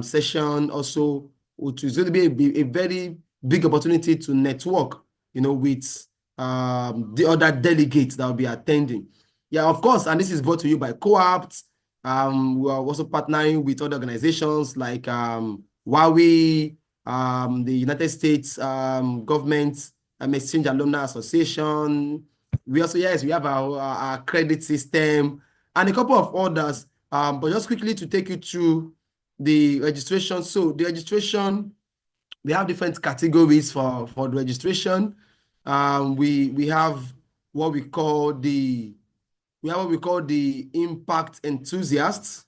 session also, which is going to be a very big opportunity to network, with the other delegates that will be attending. Yeah, of course, and this is brought to you by Co-opt. We are also partnering with other organizations like Huawei, the United States government Exchange Alumni Association. We have our credit system and a couple of others. But just quickly to take you through the registration. So the registration, we have different categories for the registration. We have what we call the impact enthusiasts.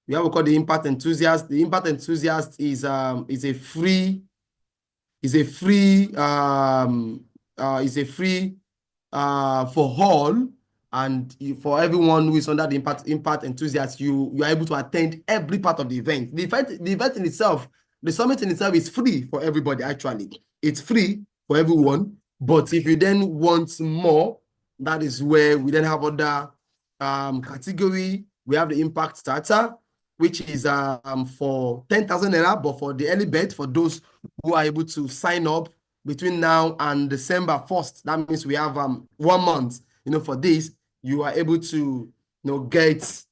We have what we call the impact enthusiast. The impact enthusiast is a free for all, and for everyone who is under the impact enthusiast, you are able to attend every part of the event. The event in itself, the summit in itself is free for everybody. Actually, it's free for everyone. But if you then want more, that is where we then have other category. We have the impact starter, which is for 10,000 naira, but for the early bird, for those who are able to sign up between now and December 1st, that means we have 1 month, for this. You are able to, get,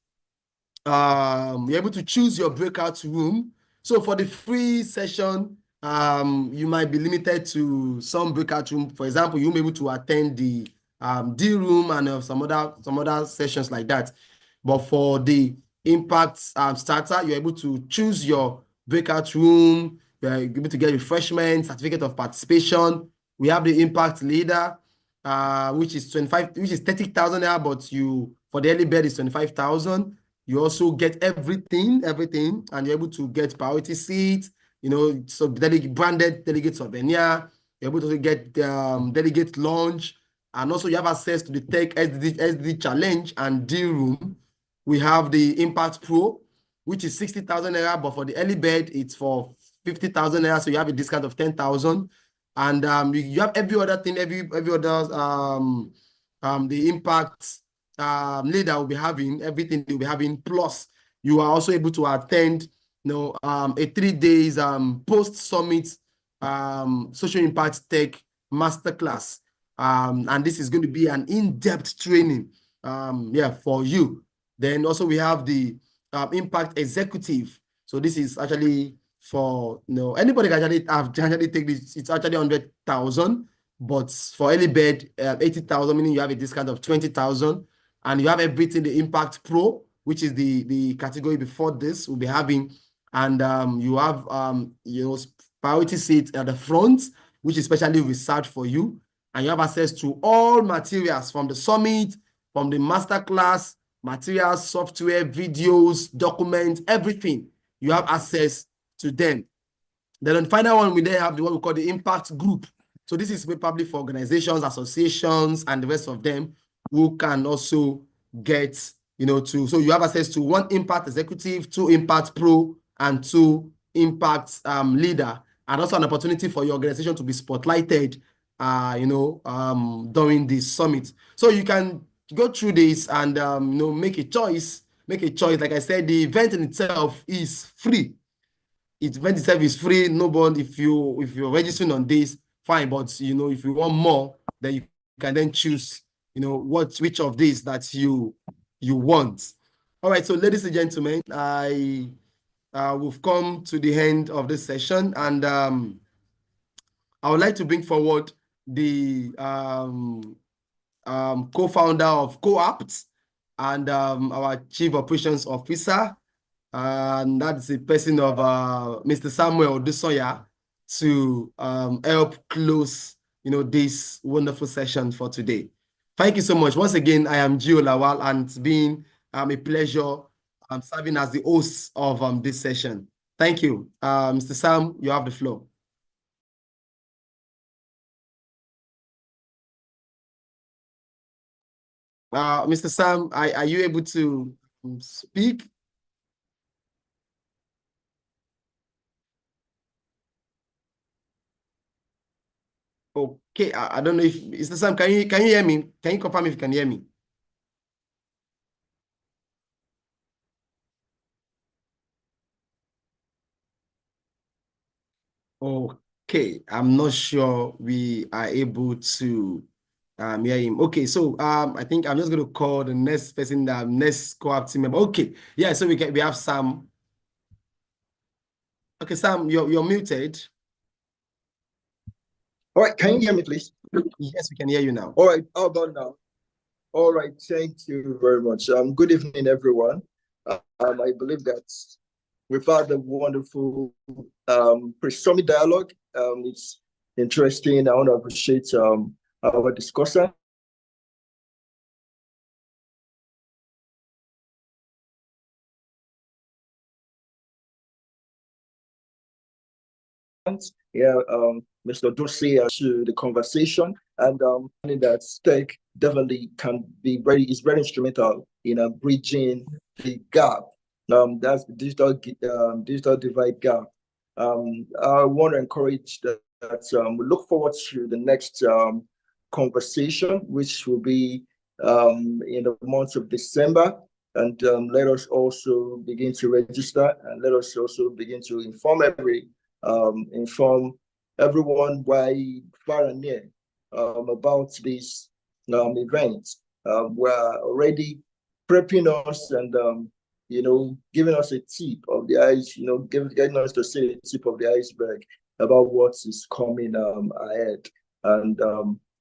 you're able to choose your breakout room. So for the free session, you might be limited to some breakout room. For example, you may be able to attend the D room and some other sessions like that. But for the impact starter, you're able to choose your breakout room. You're able to get refreshment, certificate of participation. We have the impact leader, which is 30,000 naira, but for the early bird is 25,000. You also get everything, and you're able to get priority seats, so branded delegate souvenir. You're able to get delegate lounge, and also you have access to the Tech SDG challenge and D room. We have the Impact Pro, which is 60,000 naira, but for the early bird, it's for 50,000 naira, so you have a discount of 10,000. And you have every other thing, every other the impact leader will be having, everything they'll be having, plus you are also able to attend a 3 days post-summit social impact tech masterclass. And this is going to be an in-depth training for you. Then also we have the impact executive. So this is actually for anybody can actually take this. It's actually 100,000, but for early bird 80,000, meaning you have a discount of 20,000, and you have everything. The Impact Pro, which is the category before this, will be having, and you have priority seat at the front, which is specially reserved for you, and you have access to all materials from the summit, from the masterclass, materials, software, videos, documents, everything. You have access to them. Then on the final one, we then have the one we call the Impact Group. So this is probably for organizations, associations, and the rest of them who can also get, so you have access to 1 Impact Executive, 2 Impact Pro, and 2 Impact Leader, and also an opportunity for your organization to be spotlighted, during this summit. So you can go through this and, make a choice. Like I said, the event in itself is free. Event itself is free. Nobody, if you're registering on this, fine. But if you want more, then you can then choose, which of these that you want. All right. So, ladies and gentlemen, we've come to the end of this session, and I would like to bring forward the co-founder of Co-Apt and our Chief Operations Officer, and that's the person of Mr. Samuel Odunsi, to help close this wonderful session for today. Thank you so much. Once again, I am Gio Lawal, and it's been a pleasure serving as the host of this session. Thank you. Mr. Sam, you have the floor. Mr. Sam, are you able to speak? Okay, I don't know if Mr. Sam, can you hear me? Can you confirm if you can hear me? Okay, I'm not sure we are able to hear him. Okay, so I think I'm just going to call the next person, the next co-op team member. Okay, yeah, so we have Sam. Okay, Sam, you're muted. All right, can you hear me, please? Yes, we can hear you now. All right, how about now? All right, thank you very much. Good evening, everyone. I believe that we've had a wonderful pre-summit dialogue. It's interesting. I want to appreciate our discussant. Yeah, Mr. Odunsi to the conversation, and that tech definitely is very instrumental in bridging the gap. That's the digital divide gap. I want to encourage that we look forward to the next conversation, which will be in the month of December. And let us also begin to register, and let us also begin to inform everyone far and near about this event. We're already prepping us and giving us a tip of the ice, getting us to see the tip of the iceberg about what is coming ahead. And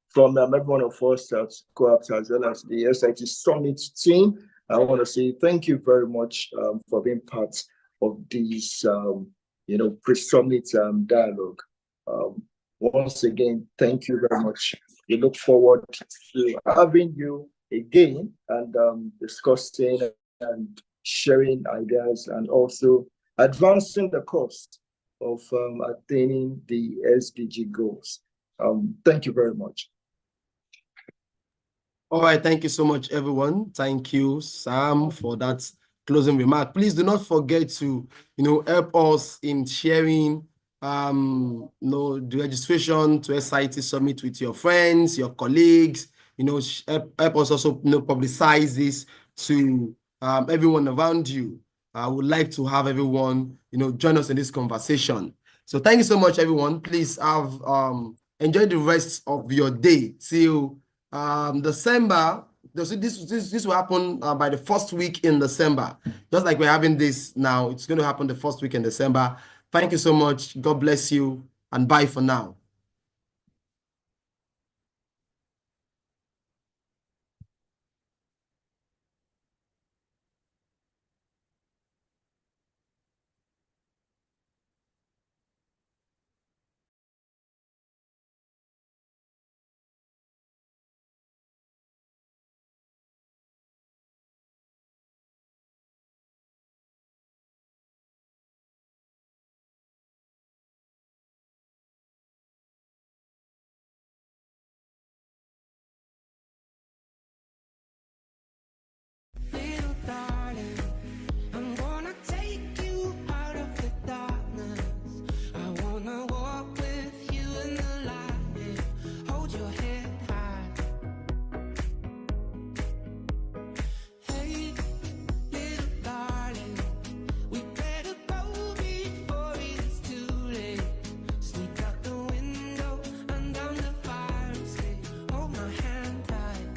from every one of us at Co-Apt as well as the SIT Summit team, I want to say thank you very much for being part of this pre-summit dialogue. Once again, thank you very much. We look forward to having you again and discussing and sharing ideas and also advancing the cause of attaining the SDG goals. Thank you very much. All right, thank you so much, everyone. Thank you, Sam, for that closing remark. Please do not forget to, help us in sharing, the registration to SIT Summit with your friends, your colleagues. Help us also, publicize this to everyone around you. I would like to have everyone, join us in this conversation. So thank you so much, everyone. Please have enjoy the rest of your day till December. This will happen by the first week in December. Just like we're having this now, it's going to happen the first week in December. Thank you so much. God bless you, and bye for now. Little darling, I'm gonna take you out of the darkness. I wanna walk with you in the light, hold your head high. Hey, little darling, we better go before it's too late. Sneak out the window and down the fire escape. Hold my hand tight.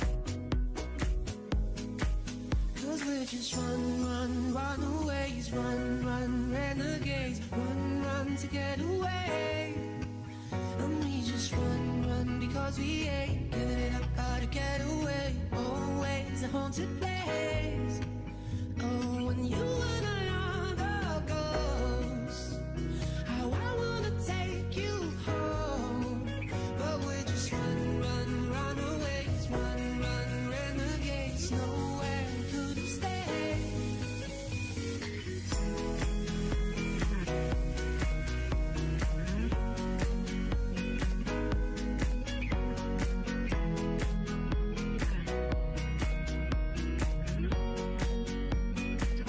'Cause we're just runaways, run, renegades, run to get away. And we just run because we ain't giving it up, gotta get away. Always a haunted place.